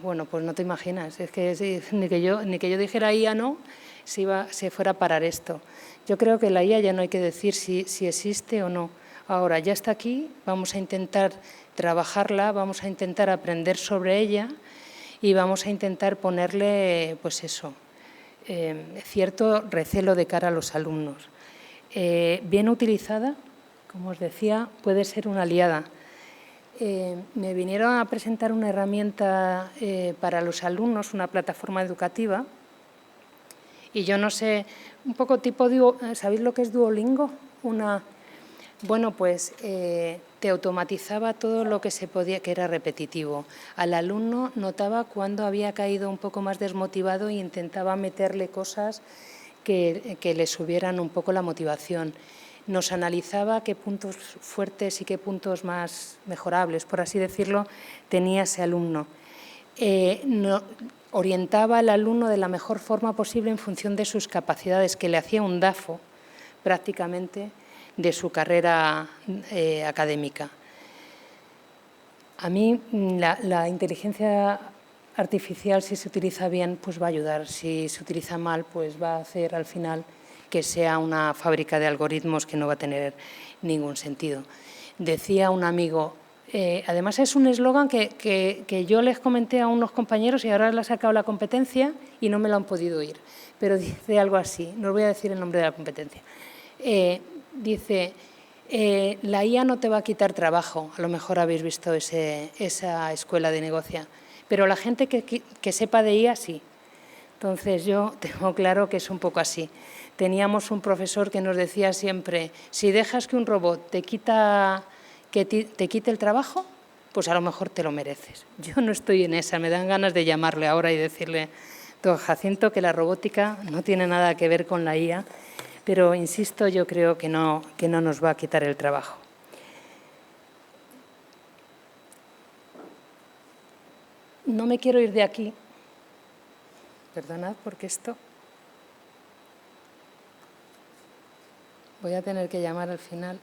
Bueno, pues no te imaginas, es que ni que yo dijera IA no, se fuera a parar esto. Yo creo que la IA ya no hay que decir si existe o no. Ahora, ya está aquí, vamos a intentar trabajarla, vamos a intentar aprender sobre ella y vamos a intentar ponerle, pues eso, cierto recelo de cara a los alumnos. Bien utilizada, como os decía, puede ser una aliada. Me vinieron a presentar una herramienta para los alumnos, una plataforma educativa, y yo no sé, un poco tipo, ¿sabéis lo que es Duolingo? Bueno, pues te automatizaba todo lo que se podía, que era repetitivo. Al alumno notaba cuando había caído un poco más desmotivado e intentaba meterle cosas que le subieran un poco la motivación. Nos analizaba qué puntos fuertes y qué puntos más mejorables, por así decirlo, tenía ese alumno. Orientaba al alumno de la mejor forma posible en función de sus capacidades, que le hacía un DAFO prácticamente de su carrera académica. A mí la inteligencia artificial, si se utiliza bien, pues va a ayudar. Si se utiliza mal, pues va a hacer al final que sea una fábrica de algoritmos que no va a tener ningún sentido. Decía un amigo, además es un eslogan que yo les comenté a unos compañeros y ahora le ha sacado la competencia y no me lo han podido oír, pero dice algo así, no os voy a decir el nombre de la competencia. Dice, la IA no te va a quitar trabajo, a lo mejor habéis visto esa escuela de negocio, pero la gente que sepa de IA sí. Entonces yo tengo claro que es un poco así. Teníamos un profesor que nos decía siempre, si dejas que un robot te quite el trabajo, pues a lo mejor te lo mereces. Yo no estoy en esa, me dan ganas de llamarle ahora y decirle, don Jacinto, que la robótica no tiene nada que ver con la IA, pero insisto, yo creo que no nos va a quitar el trabajo. No me quiero ir de aquí. Perdonad, porque esto voy a tener que llamar al final.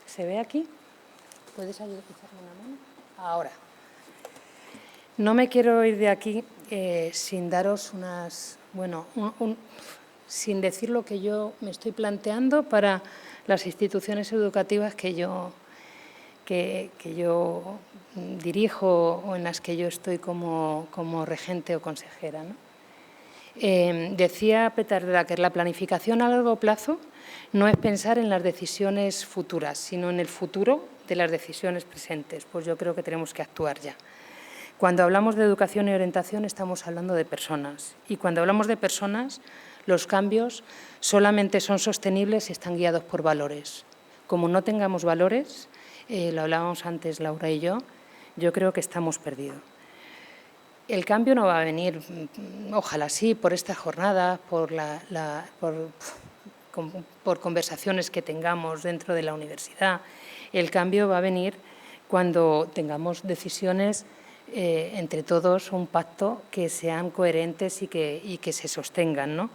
¿Se ve aquí? ¿Puedes echarme una mano? Ahora. No me quiero ir de aquí sin daros sin decir lo que yo me estoy planteando para las instituciones educativas que yo dirijo o en las que yo estoy como regente o consejera, ¿no? Decía Peter Drucker, la planificación a largo plazo no es pensar en las decisiones futuras, sino en el futuro de las decisiones presentes. Pues yo creo que tenemos que actuar ya. Cuando hablamos de educación y orientación estamos hablando de personas y cuando hablamos de personas los cambios solamente son sostenibles si están guiados por valores. Como no tengamos valores, lo hablábamos antes Laura y yo creo que estamos perdidos. El cambio no va a venir, ojalá sí, por esta jornada, por conversaciones que tengamos dentro de la universidad. El cambio va a venir cuando tengamos decisiones entre todos, un pacto que sean coherentes y que se sostengan, ¿no?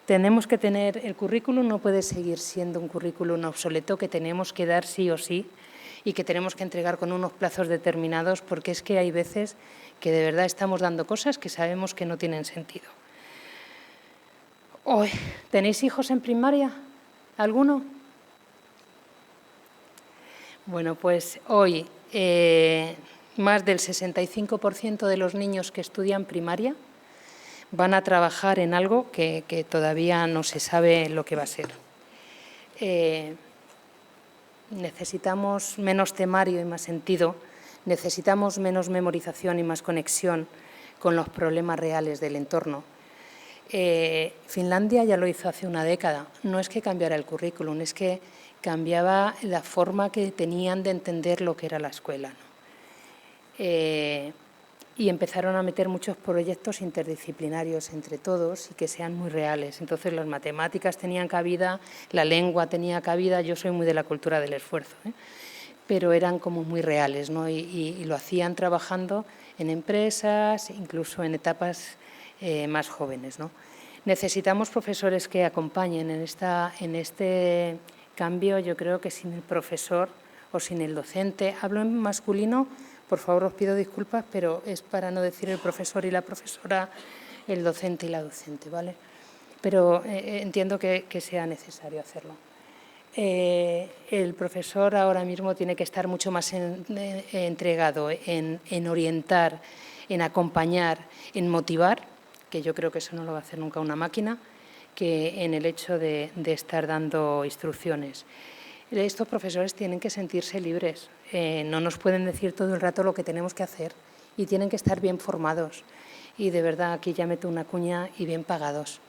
Tenemos que tener, el currículum no puede seguir siendo un currículum obsoleto que tenemos que dar sí o sí y que tenemos que entregar con unos plazos determinados porque es que hay veces que de verdad estamos dando cosas que sabemos que no tienen sentido. ¿Tenéis hijos en primaria? ¿Alguno? Bueno, pues hoy más del 65% de los niños que estudian primaria van a trabajar en algo que todavía no se sabe lo que va a ser. Necesitamos menos temario y más sentido, necesitamos menos memorización y más conexión con los problemas reales del entorno. Finlandia ya lo hizo hace una década, no es que cambiara el currículum, es que cambiaba la forma que tenían de entender lo que era la escuela, ¿no? Y empezaron a meter muchos proyectos interdisciplinarios entre todos y que sean muy reales. Entonces las matemáticas tenían cabida, la lengua tenía cabida, yo soy muy de la cultura del esfuerzo, pero eran como muy reales, ¿no? Y lo hacían trabajando en empresas, incluso en etapas más jóvenes, ¿no? Necesitamos profesores que acompañen en este cambio. Yo creo que sin el profesor o sin el docente, hablo en masculino, por favor os pido disculpas, pero es para no decir el profesor y la profesora, el docente y la docente, ¿vale? Pero entiendo que sea necesario hacerlo. El profesor ahora mismo tiene que estar mucho más entregado en orientar, en acompañar, en motivar, que yo creo que eso no lo va a hacer nunca una máquina, que en el hecho de estar dando instrucciones. Estos profesores tienen que sentirse libres, no nos pueden decir todo el rato lo que tenemos que hacer y tienen que estar bien formados. Y de verdad, aquí ya meto una cuña, y bien pagados.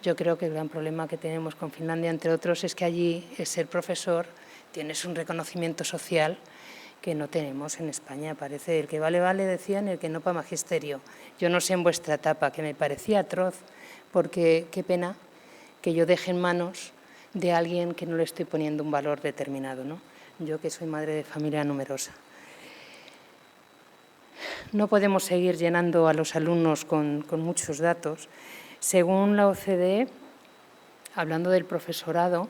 Yo creo que el gran problema que tenemos con Finlandia, entre otros, es que allí ser profesor tienes un reconocimiento social que no tenemos en España. Parece el que vale, vale, decían, el que no para magisterio. Yo no sé en vuestra etapa, que me parecía atroz, porque qué pena que yo deje en manos de alguien que no le estoy poniendo un valor determinado, ¿no? Yo que soy madre de familia numerosa. No podemos seguir llenando a los alumnos con muchos datos. Según la OCDE, hablando del profesorado,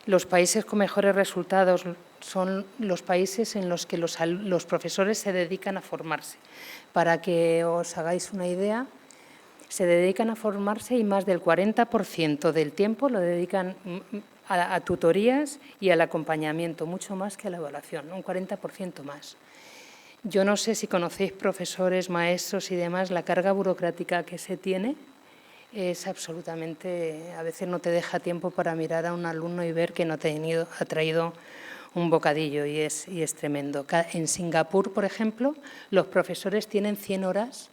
los países con mejores resultados son los países en los que los profesores se dedican a formarse. Para que os hagáis una idea, se dedican a formarse y más del 40% del tiempo lo dedican a tutorías y al acompañamiento, mucho más que a la evaluación, un 40% más. Yo no sé si conocéis profesores, maestros y demás, la carga burocrática que se tiene es absolutamente, a veces no te deja tiempo para mirar a un alumno y ver que no te ha traído un bocadillo y es tremendo. En Singapur, por ejemplo, los profesores tienen 100 horas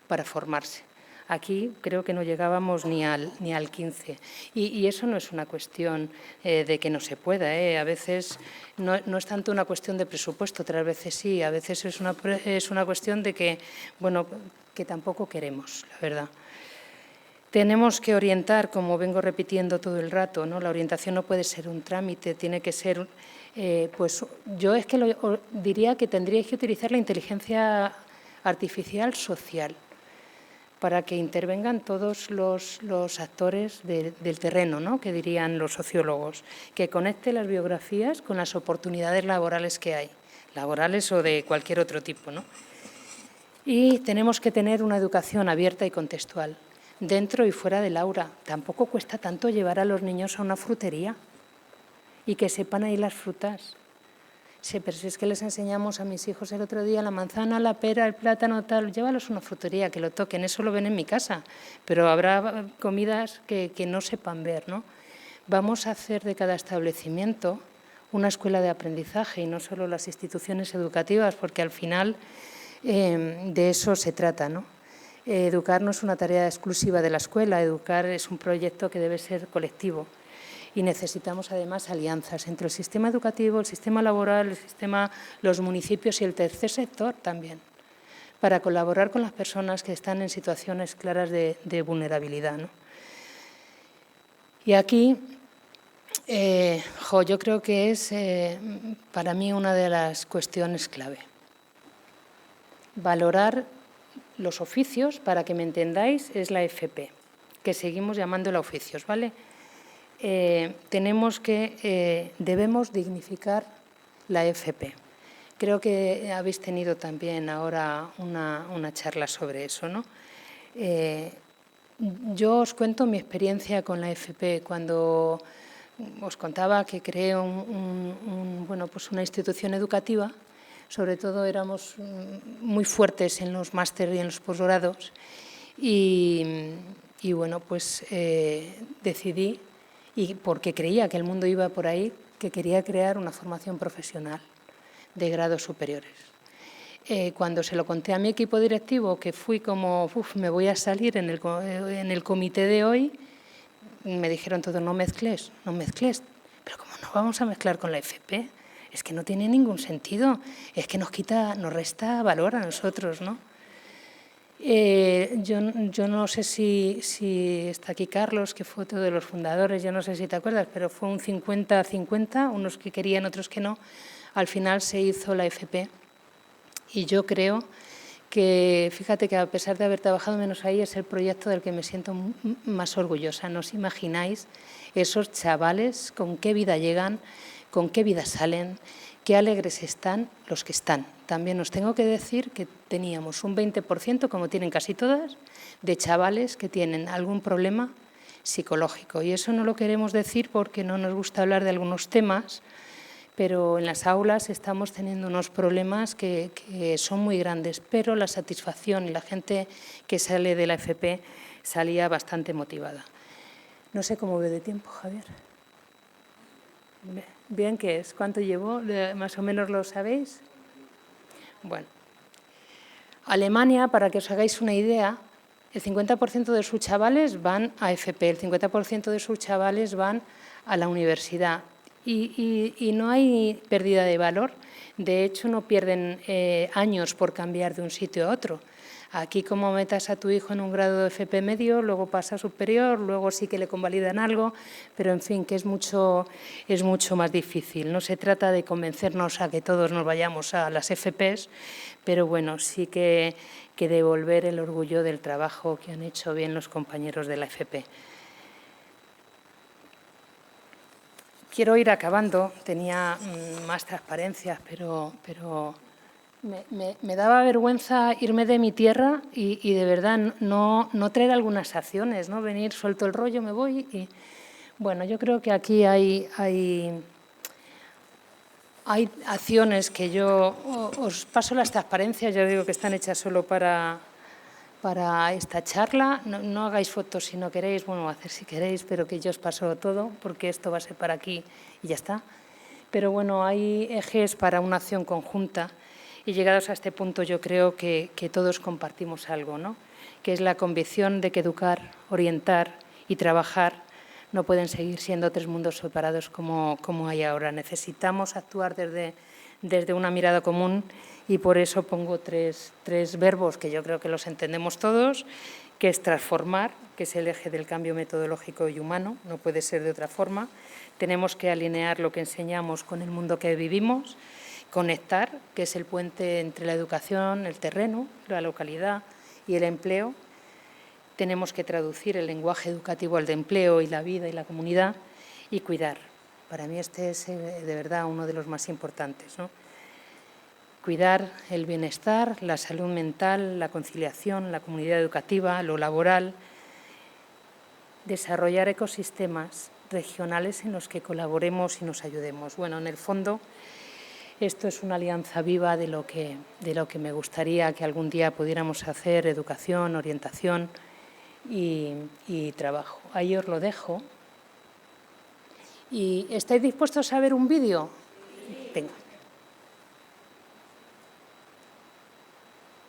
para formarse. Aquí creo que no llegábamos ni al 15. Y eso no es una cuestión de que no se pueda. A veces no es tanto una cuestión de presupuesto, otras veces sí. A veces es una cuestión de que, bueno, que tampoco queremos, la verdad. Tenemos que orientar, como vengo repitiendo todo el rato, ¿no? La orientación no puede ser un trámite, tiene que ser, pues yo es que diría que tendríais que utilizar la inteligencia artificial social para que intervengan todos los actores del terreno, ¿no? Que dirían los sociólogos, que conecte las biografías con las oportunidades laborales que hay, laborales o de cualquier otro tipo, ¿no? Y tenemos que tener una educación abierta y contextual, dentro y fuera del aula. Tampoco cuesta tanto llevar a los niños a una frutería y que sepan ahí las frutas. Sí, pero si es que les enseñamos a mis hijos el otro día la manzana, la pera, el plátano, tal, llévalos a una frutería, que lo toquen, eso lo ven en mi casa, pero habrá comidas que no sepan ver, ¿no? Vamos a hacer de cada establecimiento una escuela de aprendizaje y no solo las instituciones educativas, porque al final de eso se trata, ¿no? Educar no es una tarea exclusiva de la escuela, educar es un proyecto que debe ser colectivo. Y necesitamos además alianzas entre el sistema educativo, el sistema laboral, los municipios y el tercer sector también, para colaborar con las personas que están en situaciones claras de vulnerabilidad, ¿no? Y aquí, yo creo que es para mí una de las cuestiones clave. Valorar los oficios, para que me entendáis, es la FP, que seguimos llamándola oficios, ¿vale? Debemos dignificar la FP. Creo que habéis tenido también ahora una charla sobre eso, ¿no? Yo os cuento mi experiencia con la FP. Cuando os contaba que creé pues una institución educativa, sobre todo éramos muy fuertes en los másteres y en los posgrados, y bueno, pues decidí, y porque creía que el mundo iba por ahí, que quería crear una formación profesional de grados superiores. Cuando se lo conté a mi equipo directivo, que fui como, me voy a salir en el comité de hoy, me dijeron todos, no mezcles, pero ¿cómo no vamos a mezclar con la FP. Es que no tiene ningún sentido, es que nos resta valor a nosotros, ¿no? Yo no sé si está aquí Carlos, que fue otro de los fundadores, yo no sé si te acuerdas, pero fue un 50-50, unos que querían, otros que no. Al final se hizo la FP y yo creo que, fíjate que a pesar de haber trabajado menos ahí, es el proyecto del que me siento más orgullosa. No os imagináis esos chavales con qué vida llegan, con qué vida salen, qué alegres están los que están. También os tengo que decir que teníamos un 20%, como tienen casi todas, de chavales que tienen algún problema psicológico. Y eso no lo queremos decir porque no nos gusta hablar de algunos temas, pero en las aulas estamos teniendo unos problemas que son muy grandes, pero la satisfacción y la gente que sale de la FP salía bastante motivada. No sé cómo veo de tiempo, Javier. Bien, ¿qué es? ¿Cuánto llevo? ¿Más o menos lo sabéis? Bueno, Alemania, para que os hagáis una idea, el 50% de sus chavales van a FP, el 50% de sus chavales van a la universidad y no hay pérdida de valor. De hecho, no pierden años por cambiar de un sitio a otro. Aquí, como metas a tu hijo en un grado de FP medio, luego pasa a superior, luego sí que le convalidan algo, pero en fin, que es mucho más difícil. No se trata de convencernos a que todos nos vayamos a las FPs, pero bueno, sí que devolver el orgullo del trabajo que han hecho bien los compañeros de la FP. Quiero ir acabando, tenía más transparencias, pero me daba vergüenza irme de mi tierra y de verdad no traer algunas acciones, ¿no? Venir, suelto el rollo, me voy y... Bueno, yo creo que aquí hay acciones que yo... Os paso las transparencias, ya digo que están hechas solo para esta charla. No hagáis fotos si no queréis, bueno, hacer si queréis, pero que yo os paso todo, porque esto va a ser para aquí y ya está. Pero bueno, hay ejes para una acción conjunta. Y llegados a este punto yo creo que todos compartimos algo, ¿no? Que es la convicción de que educar, orientar y trabajar no pueden seguir siendo tres mundos separados como hay ahora. Necesitamos actuar desde una mirada común y por eso pongo tres verbos que yo creo que los entendemos todos, que es transformar, que es el eje del cambio metodológico y humano, no puede ser de otra forma. Tenemos que alinear lo que enseñamos con el mundo que vivimos. Conectar, que es el puente entre la educación, el terreno, la localidad y el empleo. Tenemos que traducir el lenguaje educativo al de empleo y la vida y la comunidad. Y cuidar. Para mí este es de verdad uno de los más importantes, ¿no? Cuidar el bienestar, la salud mental, la conciliación, la comunidad educativa, lo laboral. Desarrollar ecosistemas regionales en los que colaboremos y nos ayudemos. Bueno, en el fondo... Esto es una alianza viva de lo que me gustaría que algún día pudiéramos hacer, educación, orientación y trabajo. Ahí os lo dejo. ¿Y estáis dispuestos a ver un vídeo? Venga.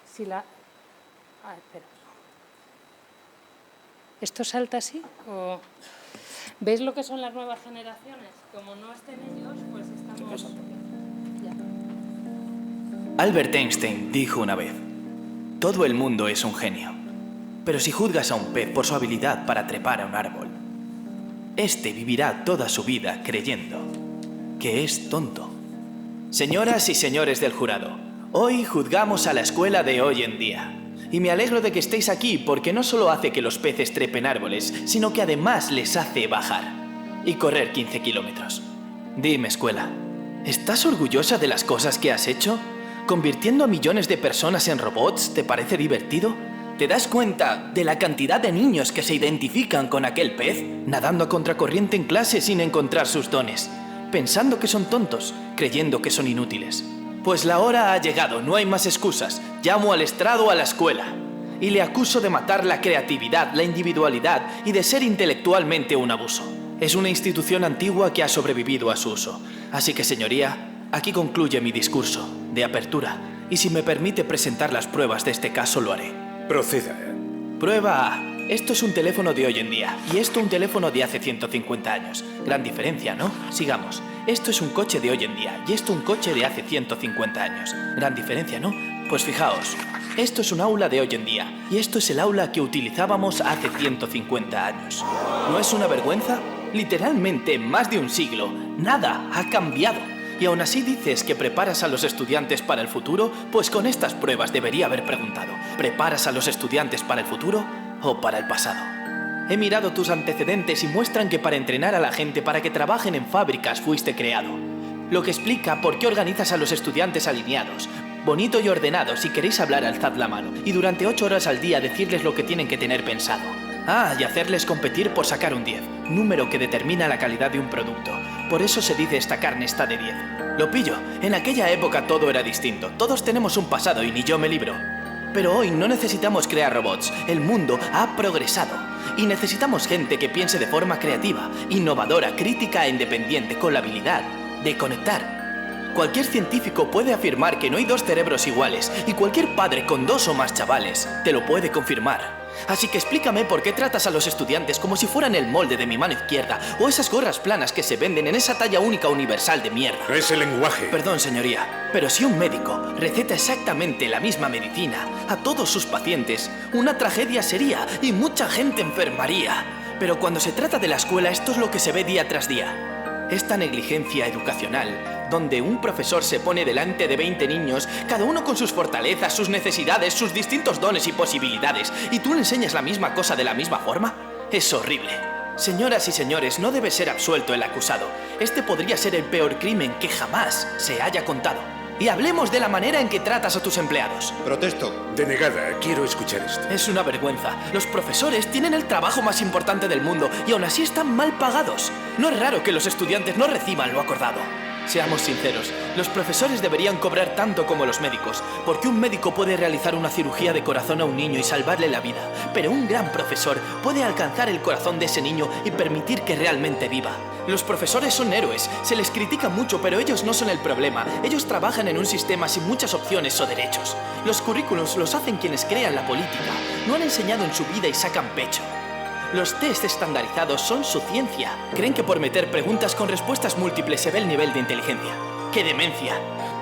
Espera. ¿Esto salta así? ¿O... ¿Veis lo que son las nuevas generaciones? Como no estén ellos, pues estamos... Albert Einstein dijo una vez: todo el mundo es un genio, pero si juzgas a un pez por su habilidad para trepar a un árbol, este vivirá toda su vida creyendo que es tonto. Señoras y señores del jurado, hoy juzgamos a la escuela de hoy en día. Y me alegro de que estéis aquí porque no solo hace que los peces trepen árboles, sino que además les hace bajar y correr 15 kilómetros. Dime, escuela, ¿estás orgullosa de las cosas que has hecho? ¿Convirtiendo a millones de personas en robots te parece divertido? ¿Te das cuenta de la cantidad de niños que se identifican con aquel pez, nadando a contracorriente en clase sin encontrar sus dones, pensando que son tontos, creyendo que son inútiles? Pues la hora ha llegado, no hay más excusas. Llamo al estrado a la escuela y le acuso de matar la creatividad, la individualidad y de ser intelectualmente un abuso. Es una institución antigua que ha sobrevivido a su uso. Así que, señoría, aquí concluye mi discurso de apertura, y si me permite presentar las pruebas de este caso, lo haré. Proceda. Prueba A. Esto es un teléfono de hoy en día, y esto un teléfono de hace 150 años. Gran diferencia, ¿no? Sigamos. Esto es un coche de hoy en día y esto un coche de hace 150 años. Gran diferencia, ¿no? Pues fijaos, esto es un aula de hoy en día y esto es el aula que utilizábamos hace 150 años. ¿No es una vergüenza? Literalmente en más de un siglo, nada ha cambiado. Y aún así dices que preparas a los estudiantes para el futuro, pues con estas pruebas debería haber preguntado, ¿preparas a los estudiantes para el futuro o para el pasado? He mirado tus antecedentes y muestran que para entrenar a la gente para que trabajen en fábricas fuiste creado. Lo que explica por qué organizas a los estudiantes alineados, bonito y ordenado. Si queréis hablar, alzad la mano y durante 8 horas al día decirles lo que tienen que tener pensado. Ah, y hacerles competir por sacar un 10, número que determina la calidad de un producto. Por eso se dice esta carne está de 10. Lo pillo, en aquella época todo era distinto. Todos tenemos un pasado y ni yo me libro. Pero hoy no necesitamos crear robots, el mundo ha progresado. Y necesitamos gente que piense de forma creativa, innovadora, crítica e independiente, con la habilidad de conectar. Cualquier científico puede afirmar que no hay dos cerebros iguales y cualquier padre con 2 o más chavales te lo puede confirmar. Así que explícame por qué tratas a los estudiantes como si fueran el molde de mi mano izquierda o esas gorras planas que se venden en esa talla única universal de mierda. Es el lenguaje. Perdón, señoría, pero si un médico receta exactamente la misma medicina a todos sus pacientes, una tragedia sería y mucha gente enfermaría. Pero cuando se trata de la escuela, esto es lo que se ve día tras día. Esta negligencia educacional, donde un profesor se pone delante de 20 niños, cada uno con sus fortalezas, sus necesidades, sus distintos dones y posibilidades, y tú le enseñas la misma cosa de la misma forma, es horrible. Señoras y señores, no debe ser absuelto el acusado. Este podría ser el peor crimen que jamás se haya contado. Y hablemos de la manera en que tratas a tus empleados. Protesto. Denegada, quiero escuchar esto. Es una vergüenza. Los profesores tienen el trabajo más importante del mundo y aún así están mal pagados. No es raro que los estudiantes no reciban lo acordado. Seamos sinceros, los profesores deberían cobrar tanto como los médicos, porque un médico puede realizar una cirugía de corazón a un niño y salvarle la vida, pero un gran profesor puede alcanzar el corazón de ese niño y permitir que realmente viva. Los profesores son héroes, se les critica mucho, pero ellos no son el problema. Ellos trabajan en un sistema sin muchas opciones o derechos. Los currículos los hacen quienes crean la política, no han enseñado en su vida y sacan pecho. Los test estandarizados son su ciencia. Creen que por meter preguntas con respuestas múltiples se ve el nivel de inteligencia. ¡Qué demencia!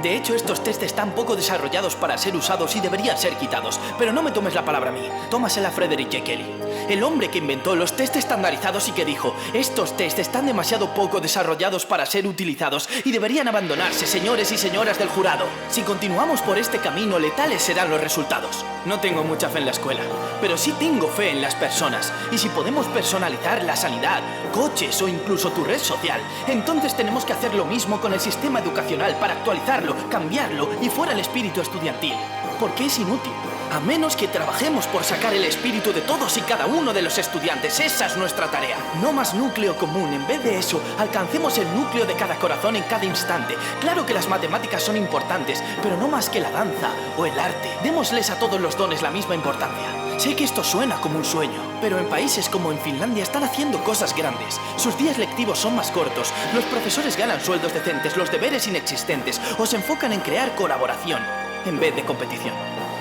De hecho, estos test están poco desarrollados para ser usados y deberían ser quitados. Pero no me tomes la palabra a mí, tómasela a Frederick J. Kelly, el hombre que inventó los test estandarizados y que dijo: estos test están demasiado poco desarrollados para ser utilizados y deberían abandonarse, señores y señoras del jurado. Si continuamos por este camino, letales serán los resultados. No tengo mucha fe en la escuela, pero sí tengo fe en las personas. Y si podemos personalizar la sanidad, coches o incluso tu red social, entonces tenemos que hacer lo mismo con el sistema educacional para actualizarlo, cambiarlo y fuera el espíritu estudiantil. Porque es inútil, a menos que trabajemos por sacar el espíritu de todos y cada uno de los estudiantes. Esa es nuestra tarea. No más núcleo común. En vez de eso, alcancemos el núcleo de cada corazón en cada instante. Claro que las matemáticas son importantes, pero no más que la danza o el arte. Démosles a todos los dones la misma importancia. Sé que esto suena como un sueño, pero en países como en Finlandia están haciendo cosas grandes. Sus días lectivos son más cortos, los profesores ganan sueldos decentes, los deberes inexistentes, o se enfocan en crear colaboración en vez de competición.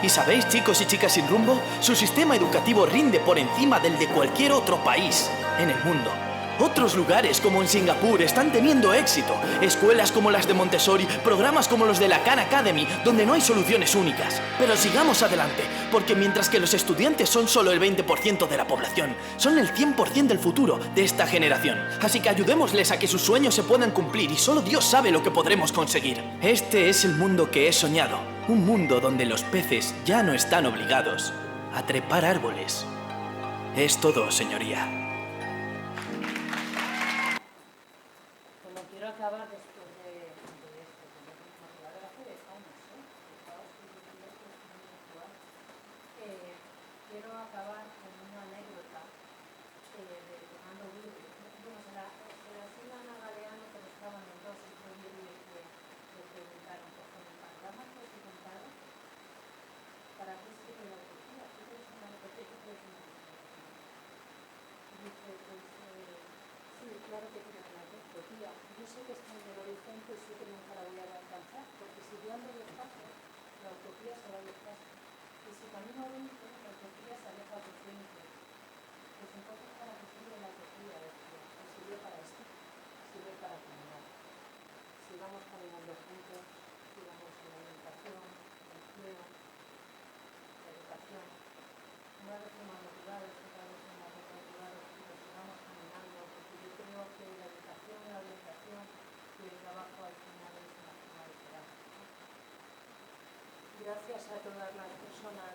¿Y sabéis, chicos y chicas sin rumbo? Su sistema educativo rinde por encima del de cualquier otro país en el mundo. Otros lugares, como en Singapur, están teniendo éxito. Escuelas como las de Montessori, programas como los de la Khan Academy, donde no hay soluciones únicas. Pero sigamos adelante, porque mientras que los estudiantes son solo el 20% de la población, son el 100% del futuro de esta generación. Así que ayudémosles a que sus sueños se puedan cumplir y solo Dios sabe lo que podremos conseguir. Este es el mundo que he soñado. Un mundo donde los peces ya no están obligados a trepar árboles. Es todo, señoría. Como quiero acabar después de esto, como la verdad que estamos, quiero acabar con una anécdota de Fernando Burgos. Bueno, se la asignan a Galeano, pero estaban los dos y fue bien le preguntaron, porque en el panorama que se contaron, ¿para qué se quedó la utopía? ¿Tú crees una utopía? ¿Tú crees una utopía? Dice, pues, sí, claro que quiero una utopía. Yo sé que está en el horizonte y sé que nunca la voy a alcanzar, porque si yo ando despacio, la utopía se va despacio. Y si camino lento, la utopía se aleja de frente. Pues entonces, ¿para qué sirve la utopía? Decía, pues sirve para esto, sirve para caminar. sigamos caminando juntos, sigamos en la alimentación, el empleo, la educación. Una vez más motivados, otra vez más motivados, pero sigamos caminando, porque yo creo que la educación y la orientación y el trabajo al final es una forma de esperanza. Gracias a todas las personas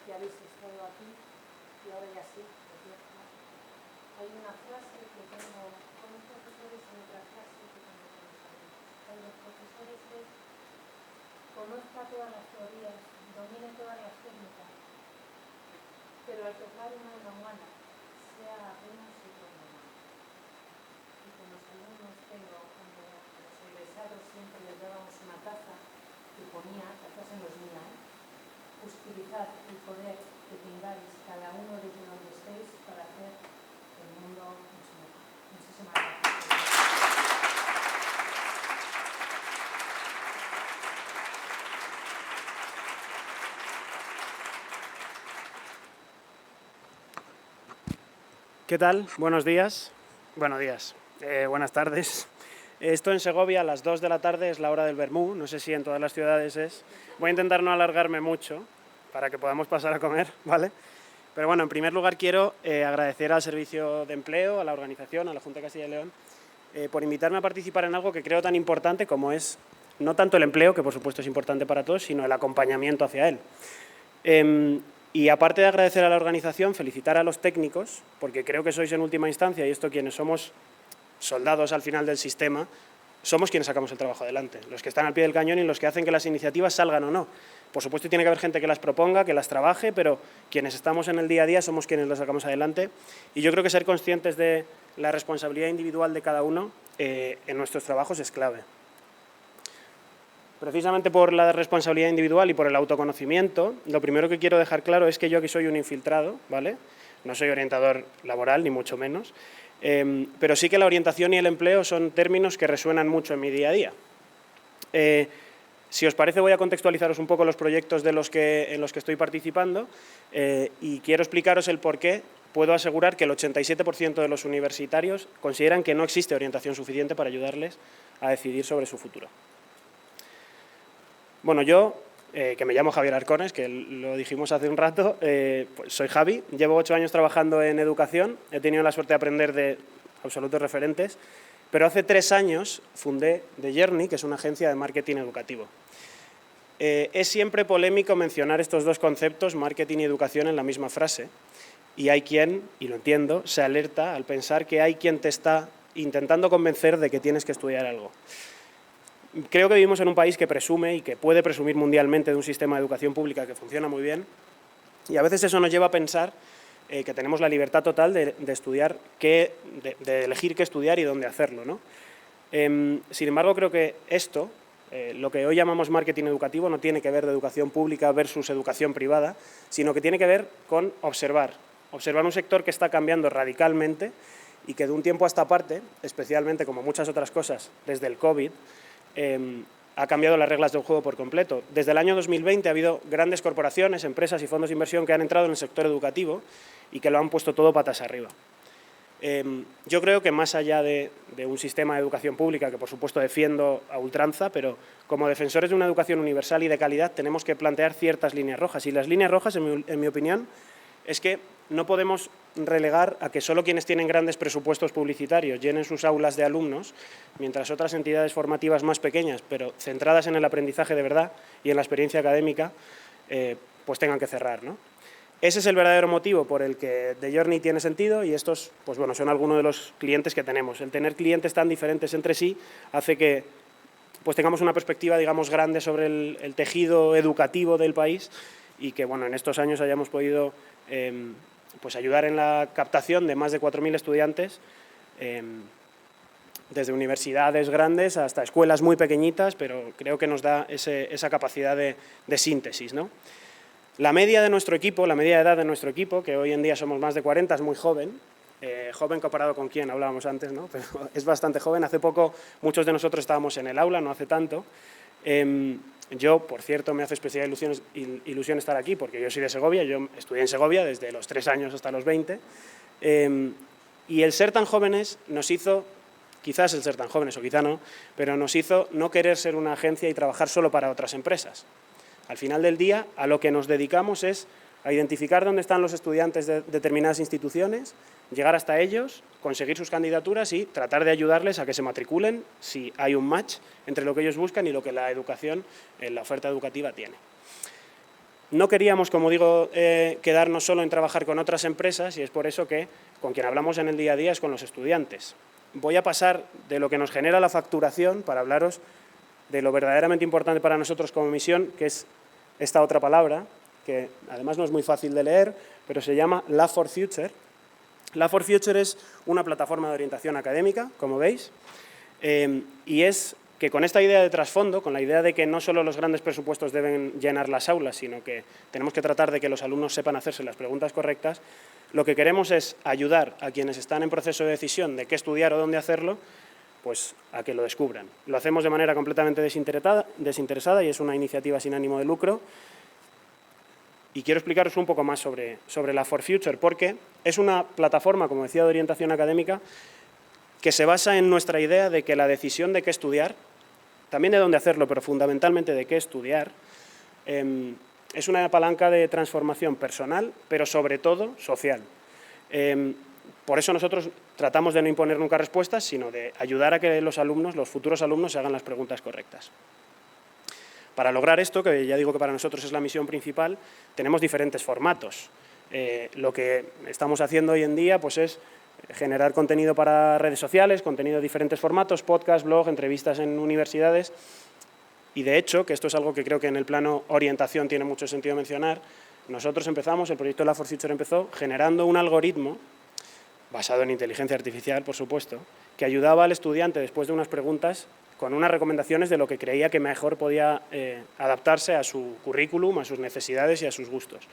que habéis estado aquí, y ahora ya sí, es cierto. Hay una frase que tengo con los profesores y otra frase que tengo con los alumnos. Con los profesores es: conozca todas las teorías, domine todas las técnicas, pero al tocar una alma humana, sea apenas y todo humano. Y con los alumnos tengo, cuando a los egresados siempre les dábamos una taza que ponía, la taza no es mía, utilizad el poder que tengáis cada uno desde donde estéis para hacer el mundo mucho mejor. Muchísimas gracias. ¿Qué tal? Buenos días. Buenos días. Buenas tardes. Esto en Segovia a las 2 de la tarde es la hora del vermú. No sé si en todas las ciudades es. Voy a intentar no alargarme mucho para que podamos pasar a comer, ¿vale? Pero bueno, en primer lugar quiero agradecer al Servicio de Empleo, a la organización, a la Junta de Castilla y León, por invitarme a participar en algo que creo tan importante como es no tanto el empleo, que por supuesto es importante para todos, sino el acompañamiento hacia él. Y aparte de agradecer a la organización, felicitar a los técnicos, porque creo que sois en última instancia, y esto quienes somos soldados al final del sistema, somos quienes sacamos el trabajo adelante, los que están al pie del cañón y los que hacen que las iniciativas salgan o no. Por supuesto tiene que haber gente que las proponga, que las trabaje, pero quienes estamos en el día a día somos quienes las sacamos adelante. Y yo creo que ser conscientes de la responsabilidad individual de cada uno en nuestros trabajos es clave. Precisamente por la responsabilidad individual y por el autoconocimiento, lo primero que quiero dejar claro es que yo aquí soy un infiltrado, ¿vale? No soy orientador laboral, ni mucho menos, pero sí que la orientación y el empleo son términos que resuenan mucho en mi día a día. Si os parece, voy a contextualizaros un poco los proyectos en los que estoy participando y quiero explicaros el por qué puedo asegurar que el 87% de los universitarios consideran que no existe orientación suficiente para ayudarles a decidir sobre su futuro. Bueno, yo, que me llamo Javier Arcones, que lo dijimos hace un rato, pues soy Javi, llevo 8 años trabajando en educación, he tenido la suerte de aprender de absolutos referentes, pero hace 3 años fundé The Journey, que es una agencia de marketing educativo. Es siempre polémico mencionar estos dos conceptos, marketing y educación, en la misma frase, y hay quien, y lo entiendo, se alerta al pensar que hay quien te está intentando convencer de que tienes que estudiar algo. Creo que vivimos en un país que presume y que puede presumir mundialmente de un sistema de educación pública que funciona muy bien, y a veces eso nos lleva a pensar que tenemos la libertad total de estudiar, de elegir qué estudiar y dónde hacerlo, ¿no? Sin embargo, creo que esto, lo que hoy llamamos marketing educativo, no tiene que ver de educación pública versus educación privada, sino que tiene que ver con observar un sector que está cambiando radicalmente y que de un tiempo a esta parte, especialmente como muchas otras cosas desde el COVID, ha cambiado las reglas del juego por completo. Desde el año 2020 ha habido grandes corporaciones, empresas y fondos de inversión que han entrado en el sector educativo y que lo han puesto todo patas arriba. Yo creo que más allá de un sistema de educación pública, que por supuesto defiendo a ultranza, pero como defensores de una educación universal y de calidad tenemos que plantear ciertas líneas rojas. Y las líneas rojas, en mi opinión, es que no podemos relegar a que solo quienes tienen grandes presupuestos publicitarios llenen sus aulas de alumnos, mientras otras entidades formativas más pequeñas, pero centradas en el aprendizaje de verdad y en la experiencia académica, pues tengan que cerrar, ¿no? Ese es el verdadero motivo por el que The Journey tiene sentido y estos, pues bueno, son algunos de los clientes que tenemos. El tener clientes tan diferentes entre sí hace que pues tengamos una perspectiva, digamos, grande sobre el tejido educativo del país y que, bueno, en estos años hayamos podido pues ayudar en la captación de más de 4.000 estudiantes, desde universidades grandes hasta escuelas muy pequeñitas, pero creo que nos da esa capacidad de síntesis, ¿no? La media de nuestro equipo, la media de edad de nuestro equipo, que hoy en día somos más de 40, es muy joven. Joven comparado con quién hablábamos antes, ¿no? Pero es bastante joven. Hace poco muchos de nosotros estábamos en el aula, no hace tanto. Yo, por cierto, me hace especial ilusión estar aquí porque yo soy de Segovia, yo estudié en Segovia desde los 3 años hasta los 20. Y el ser tan jóvenes nos hizo quizás el ser tan jóvenes o quizá no, pero nos hizo no querer ser una agencia y trabajar solo para otras empresas. Al final del día, a lo que nos dedicamos es a identificar dónde están los estudiantes de determinadas instituciones, llegar hasta ellos, conseguir sus candidaturas y tratar de ayudarles a que se matriculen si hay un match entre lo que ellos buscan y lo que la educación, la oferta educativa tiene. No queríamos, como digo, quedarnos solo en trabajar con otras empresas y es por eso que con quien hablamos en el día a día es con los estudiantes. Voy a pasar de lo que nos genera la facturación para hablaros de lo verdaderamente importante para nosotros como misión, que es esta otra palabra, que además no es muy fácil de leer, pero se llama Lab for Future. Lab for Future es una plataforma de orientación académica, como veis, y es que con esta idea de trasfondo, con la idea de que no solo los grandes presupuestos deben llenar las aulas, sino que tenemos que tratar de que los alumnos sepan hacerse las preguntas correctas, lo que queremos es ayudar a quienes están en proceso de decisión de qué estudiar o dónde hacerlo, pues a que lo descubran. Lo hacemos de manera completamente desinteresada y es una iniciativa sin ánimo de lucro. Y quiero explicaros un poco más sobre la For Future, porque es una plataforma, como decía, de orientación académica que se basa en nuestra idea de que la decisión de qué estudiar, también de dónde hacerlo, pero fundamentalmente de qué estudiar, es una palanca de transformación personal, pero sobre todo social. Por eso nosotros tratamos de no imponer nunca respuestas, sino de ayudar a que los alumnos, los futuros alumnos, se hagan las preguntas correctas. Para lograr esto, que ya digo que para nosotros es la misión principal, tenemos diferentes formatos. Lo que estamos haciendo hoy en día pues es generar contenido para redes sociales, contenido de diferentes formatos, podcast, blog, entrevistas en universidades. Y de hecho, que esto es algo que creo que en el plano orientación tiene mucho sentido mencionar, nosotros empezamos, el proyecto Lab for Future empezó generando un algoritmo basado en inteligencia artificial, por supuesto, que ayudaba al estudiante después de unas preguntas con unas recomendaciones de lo que creía que mejor podía adaptarse a su currículum, a sus necesidades y a sus gustos.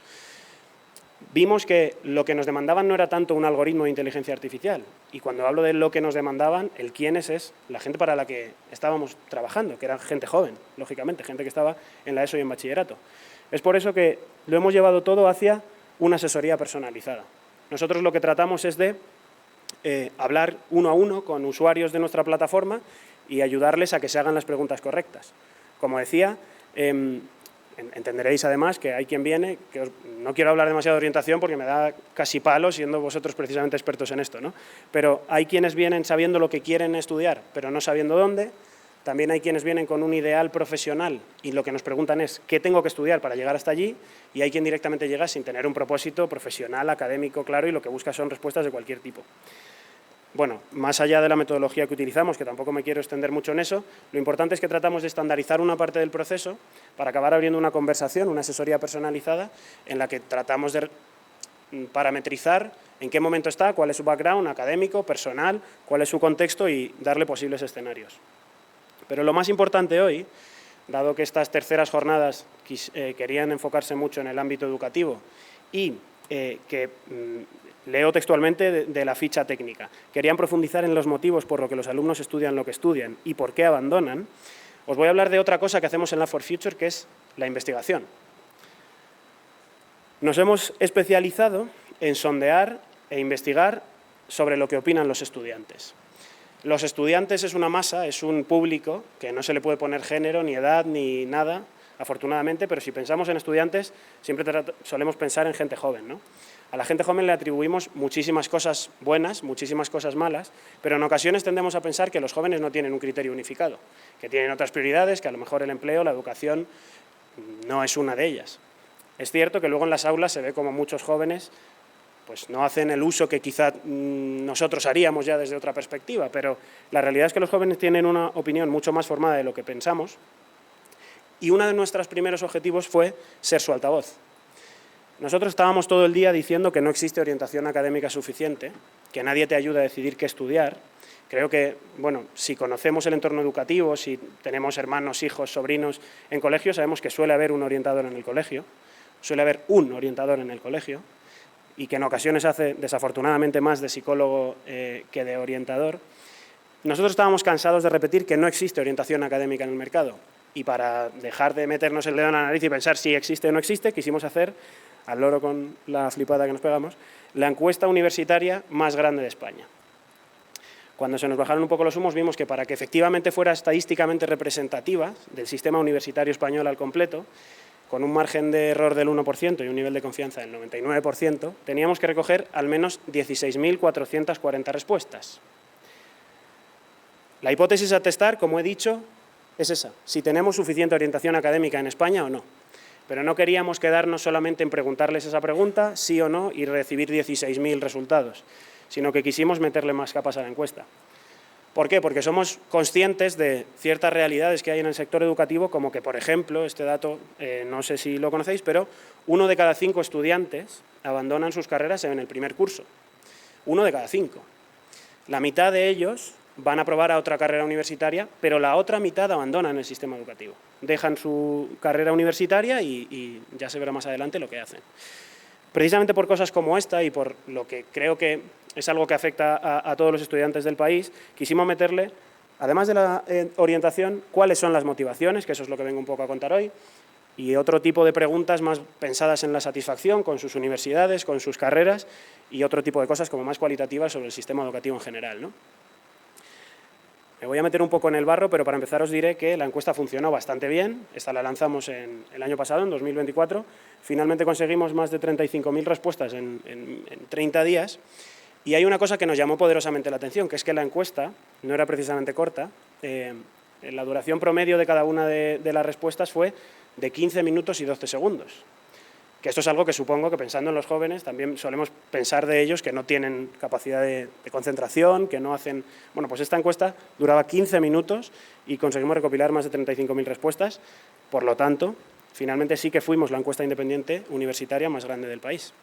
Vimos que lo que nos demandaban no era tanto un algoritmo de inteligencia artificial, y cuando hablo de lo que nos demandaban, el quiénes es la gente para la que estábamos trabajando, que era gente joven, lógicamente, gente que estaba en la ESO y en bachillerato. Es por eso que lo hemos llevado todo hacia una asesoría personalizada. Nosotros lo que tratamos es de hablar uno a uno con usuarios de nuestra plataforma y ayudarles a que se hagan las preguntas correctas. Como decía, entenderéis además que hay quien viene, que no quiero hablar demasiado de orientación porque me da casi palo siendo vosotros precisamente expertos en esto, ¿no? Pero hay quienes vienen sabiendo lo que quieren estudiar, pero no sabiendo dónde. También hay quienes vienen con un ideal profesional y lo que nos preguntan es ¿qué tengo que estudiar para llegar hasta allí? Y hay quien directamente llega sin tener un propósito profesional, académico claro y lo que busca son respuestas de cualquier tipo. Bueno, más allá de la metodología que utilizamos, que tampoco me quiero extender mucho en eso, lo importante es que tratamos de estandarizar una parte del proceso para acabar abriendo una conversación, una asesoría personalizada, en la que tratamos de parametrizar en qué momento está, cuál es su background académico, personal, cuál es su contexto y darle posibles escenarios. Pero lo más importante hoy, dado que estas terceras jornadas querían enfocarse mucho en el ámbito educativo y que leo textualmente de la ficha técnica, querían profundizar en los motivos por los que los alumnos estudian lo que estudian y por qué abandonan, os voy a hablar de otra cosa que hacemos en Lab for Future, que es la investigación. Nos hemos especializado en sondear e investigar sobre lo que opinan los estudiantes. Los estudiantes es una masa, es un público que no se le puede poner género, ni edad, ni nada, afortunadamente, pero si pensamos en estudiantes, siempre solemos pensar en gente joven, ¿no? A la gente joven le atribuimos muchísimas cosas buenas, muchísimas cosas malas, pero en ocasiones tendemos a pensar que los jóvenes no tienen un criterio unificado, que tienen otras prioridades, que a lo mejor el empleo, la educación, no es una de ellas. Es cierto que luego en las aulas se ve como muchos jóvenes pues no hacen el uso que quizá nosotros haríamos ya desde otra perspectiva, pero la realidad es que los jóvenes tienen una opinión mucho más formada de lo que pensamos y uno de nuestros primeros objetivos fue ser su altavoz. Nosotros estábamos todo el día diciendo que no existe orientación académica suficiente, que nadie te ayuda a decidir qué estudiar. Creo que, bueno, si conocemos el entorno educativo, si tenemos hermanos, hijos, sobrinos en colegio, sabemos que suele haber un orientador en el colegio, suele haber un orientador en el colegio, y que en ocasiones hace desafortunadamente más de psicólogo que de orientador. Nosotros estábamos cansados de repetir que no existe orientación académica en el mercado y para dejar de meternos el dedo en la nariz y pensar si existe o no existe, quisimos hacer, al loro con la flipada que nos pegamos, la encuesta universitaria más grande de España. Cuando se nos bajaron un poco los humos, vimos que para que efectivamente fuera estadísticamente representativa del sistema universitario español al completo, con un margen de error del 1% y un nivel de confianza del 99%, teníamos que recoger al menos 16.440 respuestas. La hipótesis a testar, como he dicho, es esa, si tenemos suficiente orientación académica en España o no. Pero no queríamos quedarnos solamente en preguntarles esa pregunta, sí o no, y recibir 16.000 resultados, sino que quisimos meterle más capas a la encuesta. ¿Por qué? Porque somos conscientes de ciertas realidades que hay en el sector educativo, como que, por ejemplo, este dato, no sé si lo conocéis, pero 1 de cada 5 estudiantes abandonan sus carreras en el primer curso. 1 de cada 5. La mitad de ellos van a probar a otra carrera universitaria, pero la otra mitad abandonan el sistema educativo. Dejan su carrera universitaria y ya se verá más adelante lo que hacen. Precisamente por cosas como esta y por lo que creo que es algo que afecta a todos los estudiantes del país, quisimos meterle, además de la orientación, cuáles son las motivaciones, que eso es lo que vengo un poco a contar hoy, y otro tipo de preguntas más pensadas en la satisfacción con sus universidades, con sus carreras, y otro tipo de cosas como más cualitativas sobre el sistema educativo en general, ¿no? Me voy a meter un poco en el barro, pero para empezar os diré que la encuesta funcionó bastante bien. Esta la lanzamos el año pasado, en 2024. Finalmente conseguimos más de 35.000 respuestas en 30 días. Y hay una cosa que nos llamó poderosamente la atención, que es que la encuesta no era precisamente corta. La duración promedio de cada una de las respuestas fue de 15 minutos y 12 segundos. Que esto es algo que supongo que, pensando en los jóvenes, también solemos pensar de ellos que no tienen capacidad de concentración, que no hacen... Bueno, pues esta encuesta duraba 15 minutos y conseguimos recopilar más de 35.000 respuestas. Por lo tanto, finalmente sí que fuimos la encuesta independiente universitaria más grande del país.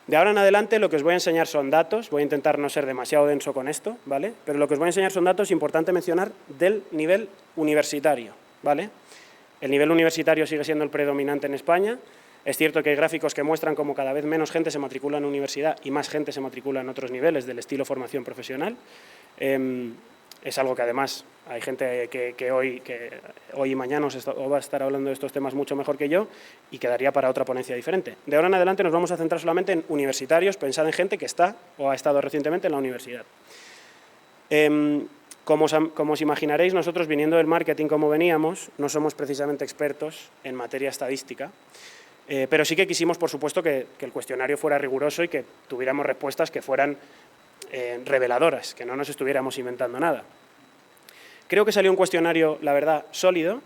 De ahora en adelante lo que os voy a enseñar son datos. Voy a intentar no ser demasiado denso con esto, ¿vale? Pero lo que os voy a enseñar son datos, importante mencionar, del nivel universitario, ¿vale? El nivel universitario sigue siendo el predominante en España. Es cierto que hay gráficos que muestran cómo cada vez menos gente se matricula en universidad y más gente se matricula en otros niveles del estilo formación profesional. Es algo que además hay gente que hoy y mañana os va a estar hablando de estos temas mucho mejor que yo y quedaría para otra ponencia diferente. De ahora en adelante nos vamos a centrar solamente en universitarios, pensad en gente que está o ha estado recientemente en la universidad. Como os imaginaréis, nosotros, viniendo del marketing como veníamos, no somos precisamente expertos en materia estadística, pero sí que quisimos, por supuesto, que el cuestionario fuera riguroso y que tuviéramos respuestas que fueran reveladoras, que no nos estuviéramos inventando nada. Creo que salió un cuestionario, la verdad, sólido.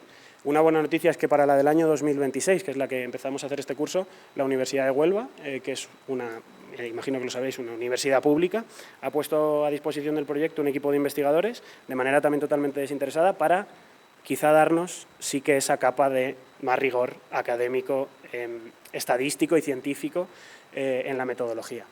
Una buena noticia es que para la del año 2026, que es la que empezamos a hacer este curso, la Universidad de Huelva, que es imagino que lo sabéis, una universidad pública, ha puesto a disposición del proyecto un equipo de investigadores, de manera también totalmente desinteresada, para quizá darnos sí que esa capa de más rigor académico, estadístico y científico en la metodología.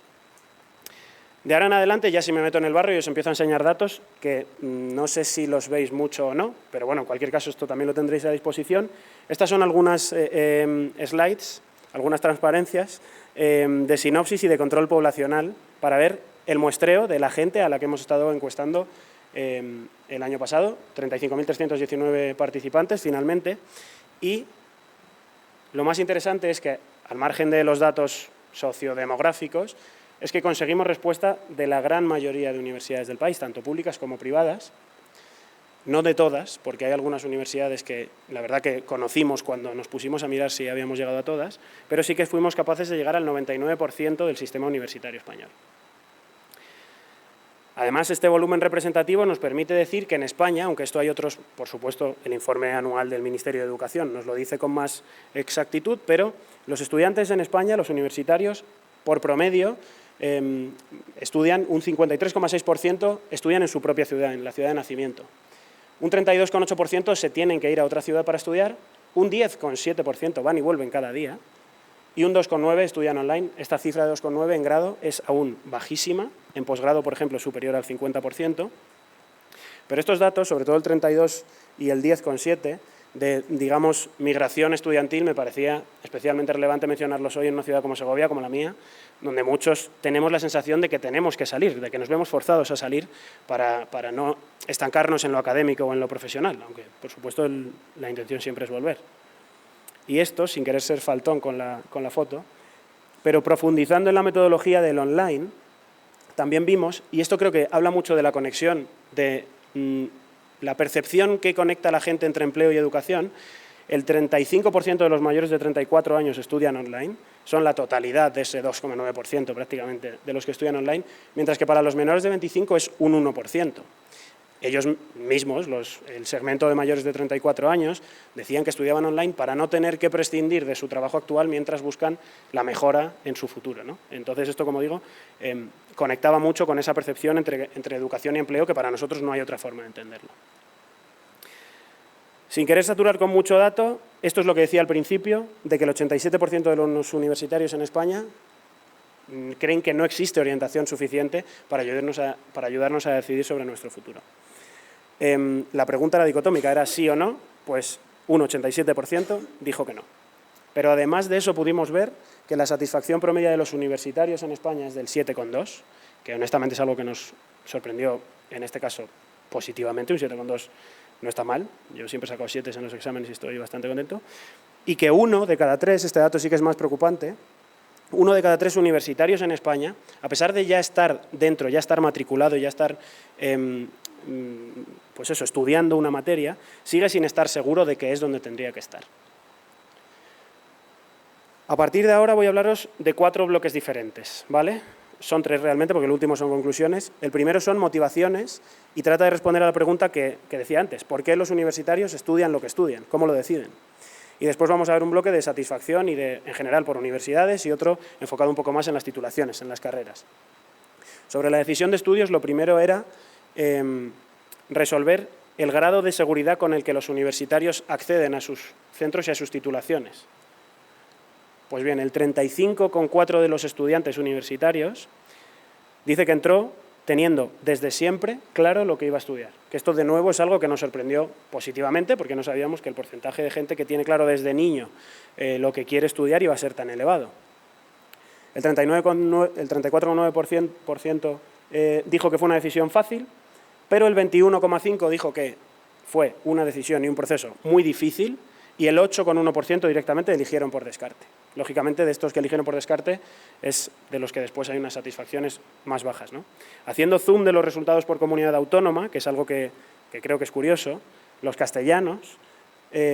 De ahora en adelante, ya si me meto en el barro y os empiezo a enseñar datos, que no sé si los veis mucho o no, pero bueno, en cualquier caso esto también lo tendréis a disposición. Estas son algunas slides, algunas transparencias de sinopsis y de control poblacional para ver el muestreo de la gente a la que hemos estado encuestando el año pasado, 35.319 participantes finalmente, y lo más interesante es que, al margen de los datos sociodemográficos, es que conseguimos respuesta de la gran mayoría de universidades del país, tanto públicas como privadas, no de todas, porque hay algunas universidades que la verdad que conocimos cuando nos pusimos a mirar si habíamos llegado a todas, pero sí que fuimos capaces de llegar al 99% del sistema universitario español. Además, este volumen representativo nos permite decir que en España, aunque esto hay otros, por supuesto, el informe anual del Ministerio de Educación nos lo dice con más exactitud, pero los estudiantes en España, los universitarios, por promedio, estudian un 53,6% estudian en su propia ciudad, en la ciudad de nacimiento. Un 32,8% se tienen que ir a otra ciudad para estudiar, un 10,7% van y vuelven cada día y un 2,9% estudian online. Esta cifra de 2,9% en grado es aún bajísima, en posgrado, por ejemplo, es superior al 50%, pero estos datos, sobre todo el 32% y el 10,7%, de, digamos, migración estudiantil, me parecía especialmente relevante mencionarlos hoy en una ciudad como Segovia, como la mía, donde muchos tenemos la sensación de que tenemos que salir, de que nos vemos forzados a salir para no estancarnos en lo académico o en lo profesional, aunque, por supuesto, la intención siempre es volver. Y esto, sin querer ser faltón con la foto, pero profundizando en la metodología del online, también vimos, y esto creo que habla mucho de la conexión, de la percepción que conecta la gente entre empleo y educación. El 35% de los mayores de 34 años estudian online, son la totalidad de ese 2,9% prácticamente de los que estudian online, mientras que para los menores de 25 es un 1%. Ellos mismos, el segmento de mayores de 34 años, decían que estudiaban online para no tener que prescindir de su trabajo actual mientras buscan la mejora en su futuro, ¿no? Entonces, esto, como digo, conectaba mucho con esa percepción entre educación y empleo, que para nosotros no hay otra forma de entenderlo. Sin querer saturar con mucho dato, esto es lo que decía al principio, de que el 87% de los universitarios en España creen que no existe orientación suficiente para ayudarnos a decidir sobre nuestro futuro. La pregunta era dicotómica, ¿era sí o no? Pues un 87% dijo que no. Pero además de eso pudimos ver que la satisfacción promedio de los universitarios en España es del 7,2, que honestamente es algo que nos sorprendió, en este caso, positivamente. Un 7,2 no está mal, yo siempre he sacado 7 en los exámenes y estoy bastante contento. Y que 1 de cada 3, este dato sí que es más preocupante, 1 de cada 3 universitarios en España, a pesar de ya estar dentro, ya estar matriculado, ya estar pues eso, estudiando una materia, sigue sin estar seguro de que es donde tendría que estar. A partir de ahora voy a hablaros de 4 bloques diferentes, ¿vale? Son 3 realmente, porque el último son conclusiones. El primero son motivaciones y trata de responder a la pregunta que decía antes. ¿Por qué los universitarios estudian lo que estudian? ¿Cómo lo deciden? Y después vamos a ver un bloque de satisfacción y en general por universidades y otro enfocado un poco más en las titulaciones, en las carreras. Sobre la decisión de estudios, lo primero era resolver el grado de seguridad con el que los universitarios acceden a sus centros y a sus titulaciones. Pues bien, el 35,4% de los estudiantes universitarios dice que entró teniendo desde siempre claro lo que iba a estudiar. Que esto, de nuevo, es algo que nos sorprendió positivamente, porque no sabíamos que el porcentaje de gente que tiene claro desde niño lo que quiere estudiar iba a ser tan elevado. El 34,9% dijo que fue una decisión fácil, pero el 21,5% dijo que fue una decisión y un proceso muy difícil, y el 8,1% directamente eligieron por descarte. Lógicamente, de estos que eligieron por descarte es de los que después hay unas satisfacciones más bajas, ¿no? Haciendo zoom de los resultados por comunidad autónoma, que es algo que creo que es curioso, los castellanos,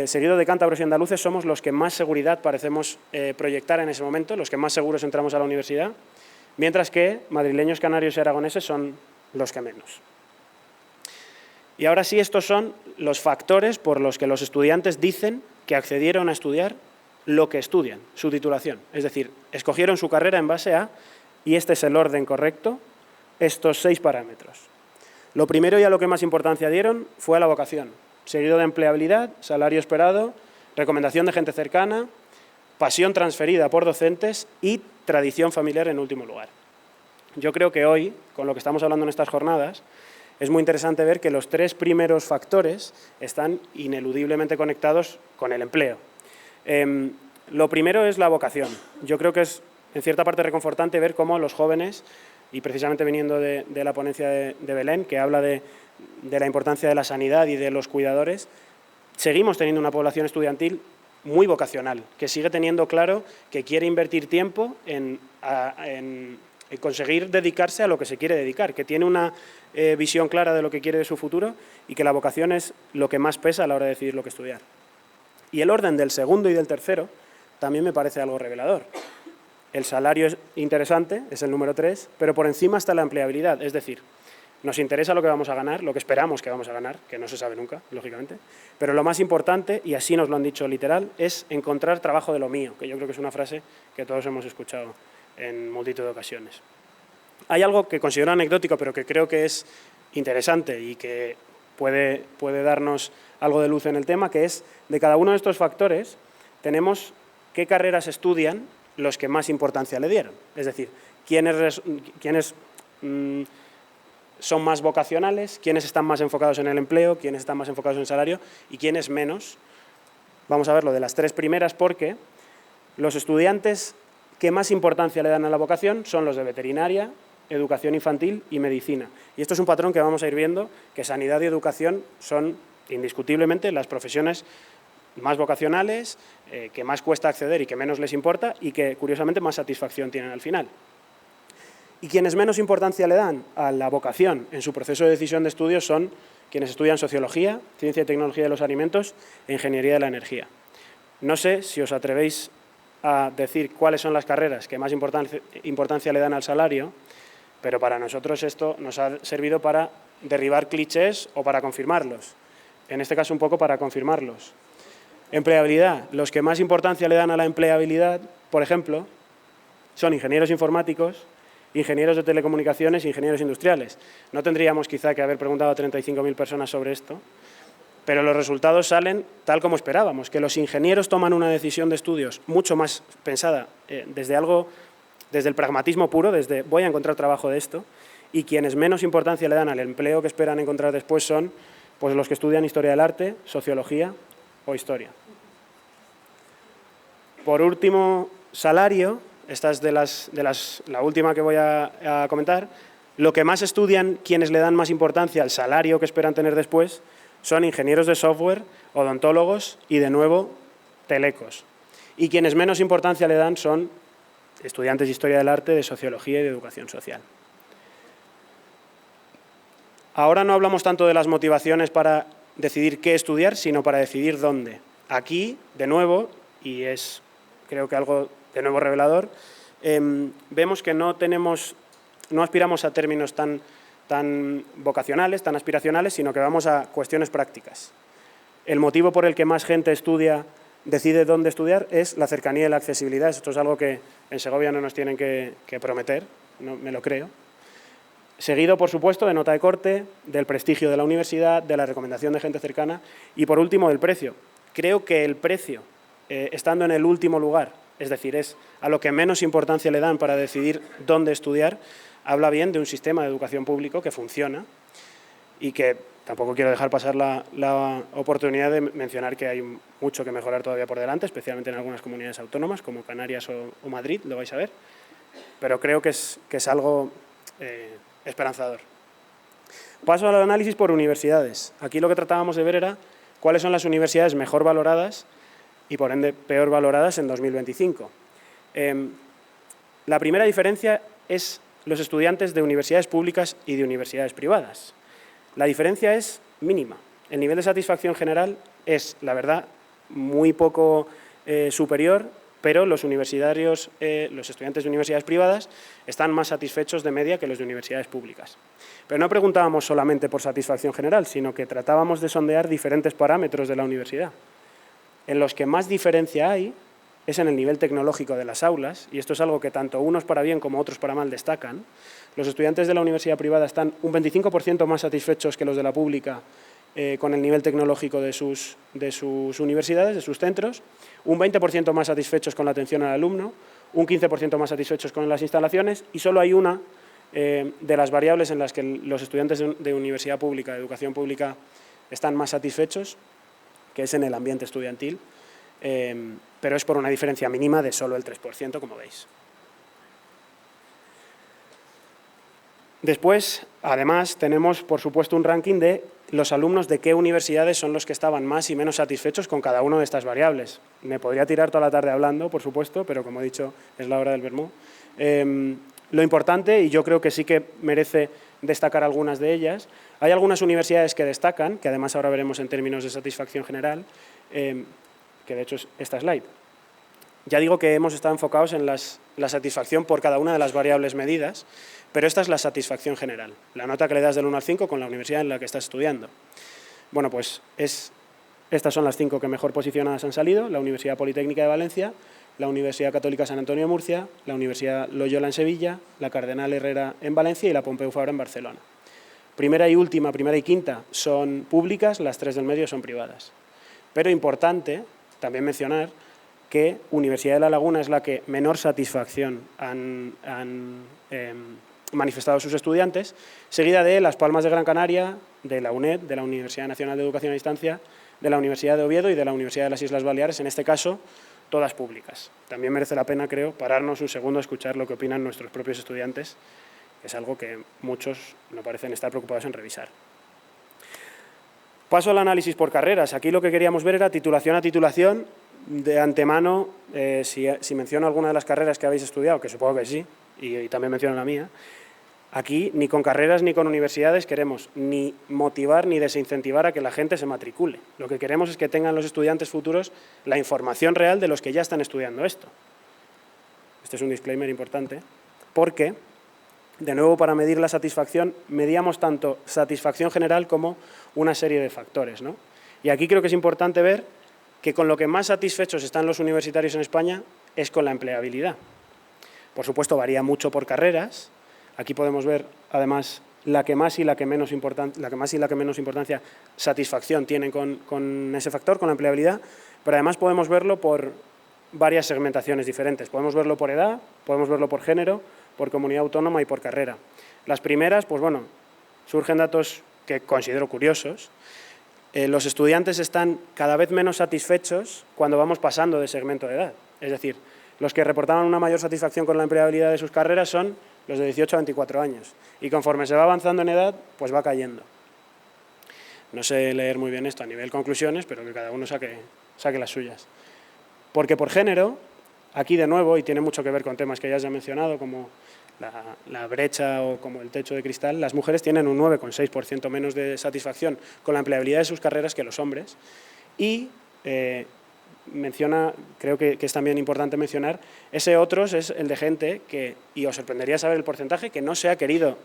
seguido de cántabros y andaluces, somos los que más seguridad parecemos proyectar en ese momento, los que más seguros entramos a la universidad, mientras que madrileños, canarios y aragoneses son los que menos. Y ahora sí, estos son los factores por los que los estudiantes dicen que accedieron a estudiar lo que estudian, su titulación. Es decir, escogieron su carrera en base a, y este es el orden correcto, estos 6 parámetros. Lo primero y a lo que más importancia dieron fue a la vocación, seguido de empleabilidad, salario esperado, recomendación de gente cercana, pasión transferida por docentes y tradición familiar en último lugar. Yo creo que hoy, con lo que estamos hablando en estas jornadas, es muy interesante ver que los 3 primeros factores están ineludiblemente conectados con el empleo. Lo primero es la vocación. Yo creo que es, en cierta parte, reconfortante ver cómo los jóvenes, y precisamente viniendo de la ponencia de Belén, que habla de la importancia de la sanidad y de los cuidadores, seguimos teniendo una población estudiantil muy vocacional, que sigue teniendo claro que quiere invertir tiempo en conseguir dedicarse a lo que se quiere dedicar, que tiene una visión clara de lo que quiere de su futuro y que la vocación es lo que más pesa a la hora de decidir lo que estudiar. Y el orden del segundo y del tercero también me parece algo revelador. El salario es interesante, es el número 3, pero por encima está la empleabilidad, es decir, nos interesa lo que vamos a ganar, lo que esperamos que vamos a ganar, que no se sabe nunca, lógicamente, pero lo más importante, y así nos lo han dicho literal, es encontrar trabajo de lo mío, que yo creo que es una frase que todos hemos escuchado en multitud de ocasiones. Hay algo que considero anecdótico, pero que creo que es interesante y que puede darnos algo de luz en el tema, que es, de cada uno de estos factores, tenemos qué carreras estudian los que más importancia le dieron. Es decir, quiénes son más vocacionales, quiénes están más enfocados en el empleo, quiénes están más enfocados en el salario y quiénes menos. Vamos a ver lo de las 3 primeras, porque los estudiantes que más importancia le dan a la vocación son los de veterinaria, educación infantil y medicina. Y esto es un patrón que vamos a ir viendo, que sanidad y educación son indiscutiblemente las profesiones más vocacionales, que más cuesta acceder y que menos les importa y que, curiosamente, más satisfacción tienen al final. Y quienes menos importancia le dan a la vocación en su proceso de decisión de estudios son quienes estudian sociología, ciencia y tecnología de los alimentos e ingeniería de la energía. No sé si os atrevéis a decir cuáles son las carreras que más importancia le dan al salario, pero para nosotros esto nos ha servido para derribar clichés o para confirmarlos. En este caso un poco para confirmarlos. Empleabilidad. Los que más importancia le dan a la empleabilidad, por ejemplo, son ingenieros informáticos, ingenieros de telecomunicaciones e ingenieros industriales. No tendríamos quizá que haber preguntado a 35.000 personas sobre esto, pero los resultados salen tal como esperábamos, que los ingenieros toman una decisión de estudios mucho más pensada desde el pragmatismo puro, desde voy a encontrar trabajo de esto, y quienes menos importancia le dan al empleo que esperan encontrar después son pues, los que estudian historia del arte, sociología o historia. Por último, salario. Esta es la última que voy a comentar. Lo que más estudian quienes le dan más importancia al salario que esperan tener después son ingenieros de software, odontólogos y, de nuevo, telecos. Y quienes menos importancia le dan son estudiantes de historia del arte, de sociología y de educación social. Ahora no hablamos tanto de las motivaciones para decidir qué estudiar, sino para decidir dónde. Aquí, de nuevo, y es creo que algo de nuevo revelador, vemos que no aspiramos a términos tan vocacionales, tan aspiracionales, sino que vamos a cuestiones prácticas. El motivo por el que más gente decide dónde estudiar es la cercanía y la accesibilidad. Esto es algo que en Segovia no nos tienen que prometer, no me lo creo. Seguido, por supuesto, de nota de corte, del prestigio de la universidad, de la recomendación de gente cercana y, por último, del precio. Creo que el precio, estando en el último lugar, es decir, es a lo que menos importancia le dan para decidir dónde estudiar, habla bien de un sistema de educación público que funciona y que tampoco quiero dejar pasar la oportunidad de mencionar que hay mucho que mejorar todavía por delante, especialmente en algunas comunidades autónomas como Canarias o Madrid, lo vais a ver, pero creo que es algo esperanzador. Paso al análisis por universidades. Aquí lo que tratábamos de ver era cuáles son las universidades mejor valoradas y, por ende, peor valoradas en 2025. La primera diferencia es los estudiantes de universidades públicas y de universidades privadas. La diferencia es mínima. El nivel de satisfacción general es, la verdad, muy poco superior, pero los estudiantes de universidades privadas están más satisfechos de media que los de universidades públicas. Pero no preguntábamos solamente por satisfacción general, sino que tratábamos de sondear diferentes parámetros de la universidad. En los que más diferencia hay es en el nivel tecnológico de las aulas, y esto es algo que tanto unos para bien como otros para mal destacan. Los estudiantes de la universidad privada están un 25% más satisfechos que los de la pública con el nivel tecnológico de sus universidades, de sus centros, un 20% más satisfechos con la atención al alumno, un 15% más satisfechos con las instalaciones, y solo hay una de las variables en las que los estudiantes de universidad pública, de educación pública, están más satisfechos, que es en el ambiente estudiantil, pero es por una diferencia mínima de solo el 3%, como veis. Después, además, tenemos, por supuesto, un ranking de los alumnos de qué universidades son los que estaban más y menos satisfechos con cada una de estas variables. Me podría tirar toda la tarde hablando, por supuesto, pero como he dicho, es la hora del vermú. Lo importante, y yo creo que sí que merece destacar algunas de ellas, hay algunas universidades que destacan, que además ahora veremos en términos de satisfacción general, que de hecho es esta slide. Ya digo que hemos estado enfocados en la satisfacción por cada una de las variables medidas, pero esta es la satisfacción general, la nota que le das del 1 al 5 con la universidad en la que estás estudiando. Bueno, pues estas son las 5 que mejor posicionadas han salido: la Universidad Politécnica de Valencia, la Universidad Católica San Antonio de Murcia, la Universidad Loyola en Sevilla, la Cardenal Herrera en Valencia y la Pompeu Fabra en Barcelona. Primera y última, primera y quinta son públicas, las 3 del medio son privadas. Pero importante también mencionar que Universidad de La Laguna es la que menor satisfacción han manifestado sus estudiantes, seguida de Las Palmas de Gran Canaria, de la UNED, de la Universidad Nacional de Educación a Distancia, de la Universidad de Oviedo y de la Universidad de las Islas Baleares, en este caso, todas públicas. También merece la pena, creo, pararnos un segundo a escuchar lo que opinan nuestros propios estudiantes, que es algo que muchos no parecen estar preocupados en revisar. Paso al análisis por carreras. Aquí lo que queríamos ver era titulación a titulación. De antemano, si menciono alguna de las carreras que habéis estudiado, que supongo que sí, y también menciono la mía, aquí ni con carreras ni con universidades queremos ni motivar ni desincentivar a que la gente se matricule. Lo que queremos es que tengan los estudiantes futuros la información real de los que ya están estudiando esto. Este es un disclaimer importante, porque, de nuevo, para medir la satisfacción, medíamos tanto satisfacción general como una serie de factores, ¿no? Y aquí creo que es importante ver que con lo que más satisfechos están los universitarios en España es con la empleabilidad. Por supuesto, varía mucho por carreras. Aquí podemos ver, además, la que más y la que menos importancia satisfacción tienen con ese factor, con la empleabilidad, pero además podemos verlo por varias segmentaciones diferentes. Podemos verlo por edad, podemos verlo por género, por comunidad autónoma y por carrera. Las primeras, pues bueno, surgen datos que considero curiosos. Los estudiantes están cada vez menos satisfechos cuando vamos pasando de segmento de edad. Es decir, los que reportaban una mayor satisfacción con la empleabilidad de sus carreras son los de 18 a 24 años. Y conforme se va avanzando en edad, pues va cayendo. No sé leer muy bien esto a nivel conclusiones, pero que cada uno saque las suyas. Porque por género, aquí de nuevo, y tiene mucho que ver con temas que ya se han mencionado, como la brecha o como el techo de cristal, las mujeres tienen un 9,6% menos de satisfacción con la empleabilidad de sus carreras que los hombres. Y creo que es también importante mencionar, ese otros es el de gente que, y os sorprendería saber el porcentaje, que no se ha querido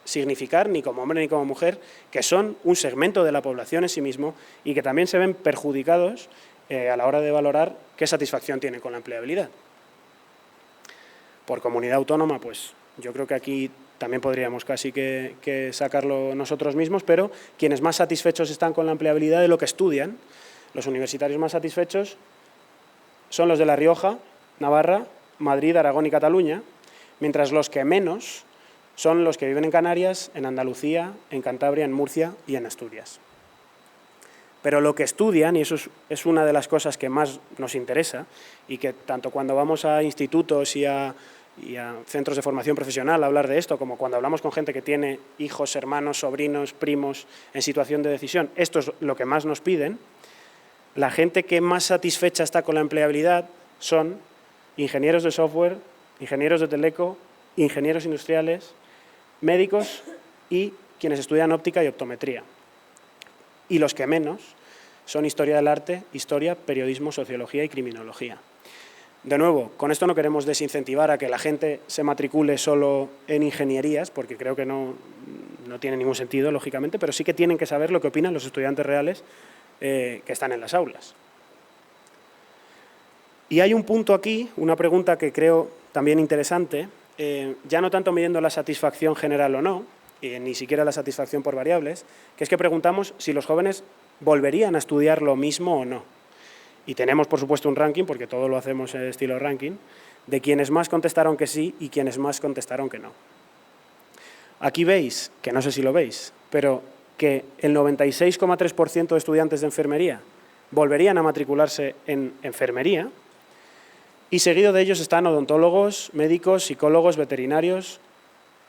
significar ni como hombre ni como mujer, que son un segmento de la población en sí mismo y que también se ven perjudicados a la hora de valorar qué satisfacción tienen con la empleabilidad. Por comunidad autónoma, pues yo creo que aquí también podríamos casi que sacarlo nosotros mismos, pero quienes más satisfechos están con la empleabilidad de lo que estudian, los universitarios más satisfechos son los de La Rioja, Navarra, Madrid, Aragón y Cataluña, mientras los que menos son los que viven en Canarias, en Andalucía, en Cantabria, en Murcia y en Asturias. Pero lo que estudian, y eso es una de las cosas que más nos interesa, y que tanto cuando vamos a institutos y a centros de formación profesional a hablar de esto, como cuando hablamos con gente que tiene hijos, hermanos, sobrinos, primos en situación de decisión, esto es lo que más nos piden. La gente que más satisfecha está con la empleabilidad son ingenieros de software, ingenieros de teleco, ingenieros industriales, médicos y quienes estudian óptica y optometría. Y los que menos son historia del arte, historia, periodismo, sociología y criminología. De nuevo, con esto no queremos desincentivar a que la gente se matricule solo en ingenierías, porque creo que no tiene ningún sentido, lógicamente, pero sí que tienen que saber lo que opinan los estudiantes reales que están en las aulas. Y hay un punto aquí, una pregunta que creo también interesante, ya no tanto midiendo la satisfacción general o no, ni siquiera la satisfacción por variables, que es que preguntamos si los jóvenes volverían a estudiar lo mismo o no. Y tenemos, por supuesto, un ranking, porque todo lo hacemos en estilo ranking, de quienes más contestaron que sí y quienes más contestaron que no. Aquí veis, que no sé si lo veis, pero que el 96,3% de estudiantes de enfermería volverían a matricularse en enfermería, y seguido de ellos están odontólogos, médicos, psicólogos, veterinarios,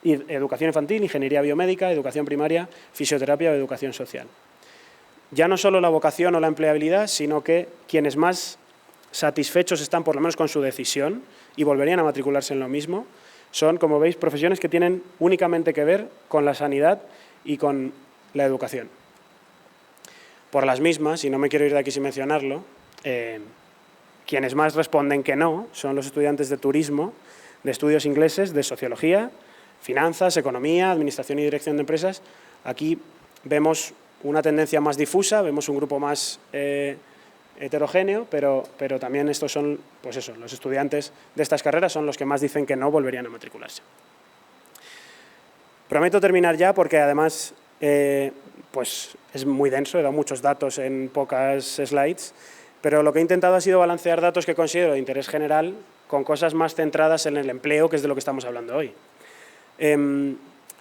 educación infantil, ingeniería biomédica, educación primaria, fisioterapia o educación social. Ya no solo la vocación o la empleabilidad, sino que quienes más satisfechos están, por lo menos con su decisión, y volverían a matricularse en lo mismo, son, como veis, profesiones que tienen únicamente que ver con la sanidad y con la educación. Por las mismas, y no me quiero ir de aquí sin mencionarlo, quienes más responden que no son los estudiantes de turismo, de estudios ingleses, de sociología, finanzas, economía, administración y dirección de empresas. Aquí vemos una tendencia más difusa, vemos un grupo más heterogéneo, pero también estos son, pues eso, los estudiantes de estas carreras son los que más dicen que no volverían a matricularse. Prometo terminar ya porque además pues es muy denso, he dado muchos datos en pocas slides, pero lo que he intentado ha sido balancear datos que considero de interés general con cosas más centradas en el empleo, que es de lo que estamos hablando hoy.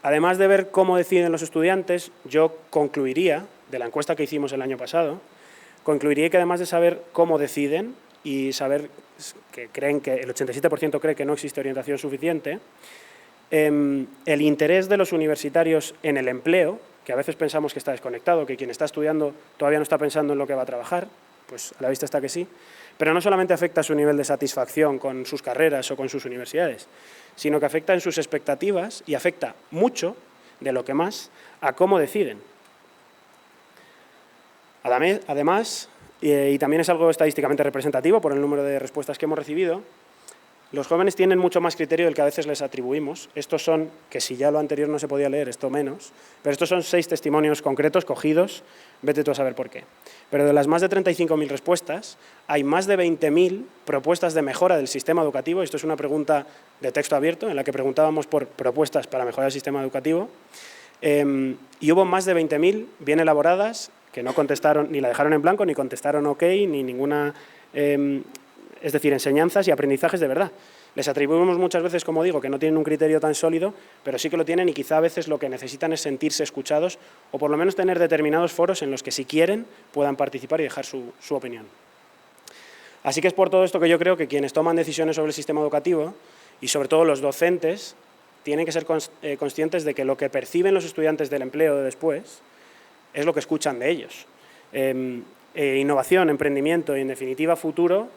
Además de ver cómo deciden los estudiantes, yo concluiría, de la encuesta que hicimos el año pasado, concluiría que además de saber cómo deciden y saber que creen que el 87% cree que no existe orientación suficiente, el interés de los universitarios en el empleo, que a veces pensamos que está desconectado, que quien está estudiando todavía no está pensando en lo que va a trabajar, Pues a la vista está que sí. Pero no solamente afecta a su nivel de satisfacción con sus carreras o con sus universidades, sino que afecta en sus expectativas y afecta mucho, de lo que más, a cómo deciden. Además, y también es algo estadísticamente representativo por el número de respuestas que hemos recibido, los jóvenes tienen mucho más criterio del que a veces les atribuimos. Estos son, que si ya lo anterior no se podía leer, esto menos, pero estos son 6 testimonios concretos cogidos, vete tú a saber por qué. Pero de las más de 35.000 respuestas, hay más de 20.000 propuestas de mejora del sistema educativo. Esto es una pregunta de texto abierto, en la que preguntábamos por propuestas para mejorar el sistema educativo. Y hubo más de 20.000 bien elaboradas, que no contestaron, ni la dejaron en blanco, ni contestaron ok, ni ninguna... es decir, enseñanzas y aprendizajes de verdad. Les atribuimos muchas veces, como digo, que no tienen un criterio tan sólido, pero sí que lo tienen y quizá a veces lo que necesitan es sentirse escuchados o por lo menos tener determinados foros en los que si quieren puedan participar y dejar su opinión. Así que es por todo esto que yo creo que quienes toman decisiones sobre el sistema educativo y sobre todo los docentes tienen que ser conscientes de que lo que perciben los estudiantes del empleo de después es lo que escuchan de ellos. Innovación, emprendimiento y, en definitiva, futuro,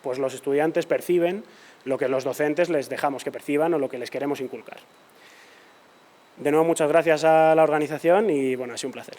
pues los estudiantes perciben lo que los docentes les dejamos que perciban o lo que les queremos inculcar. De nuevo, muchas gracias a la organización y, bueno, ha sido un placer.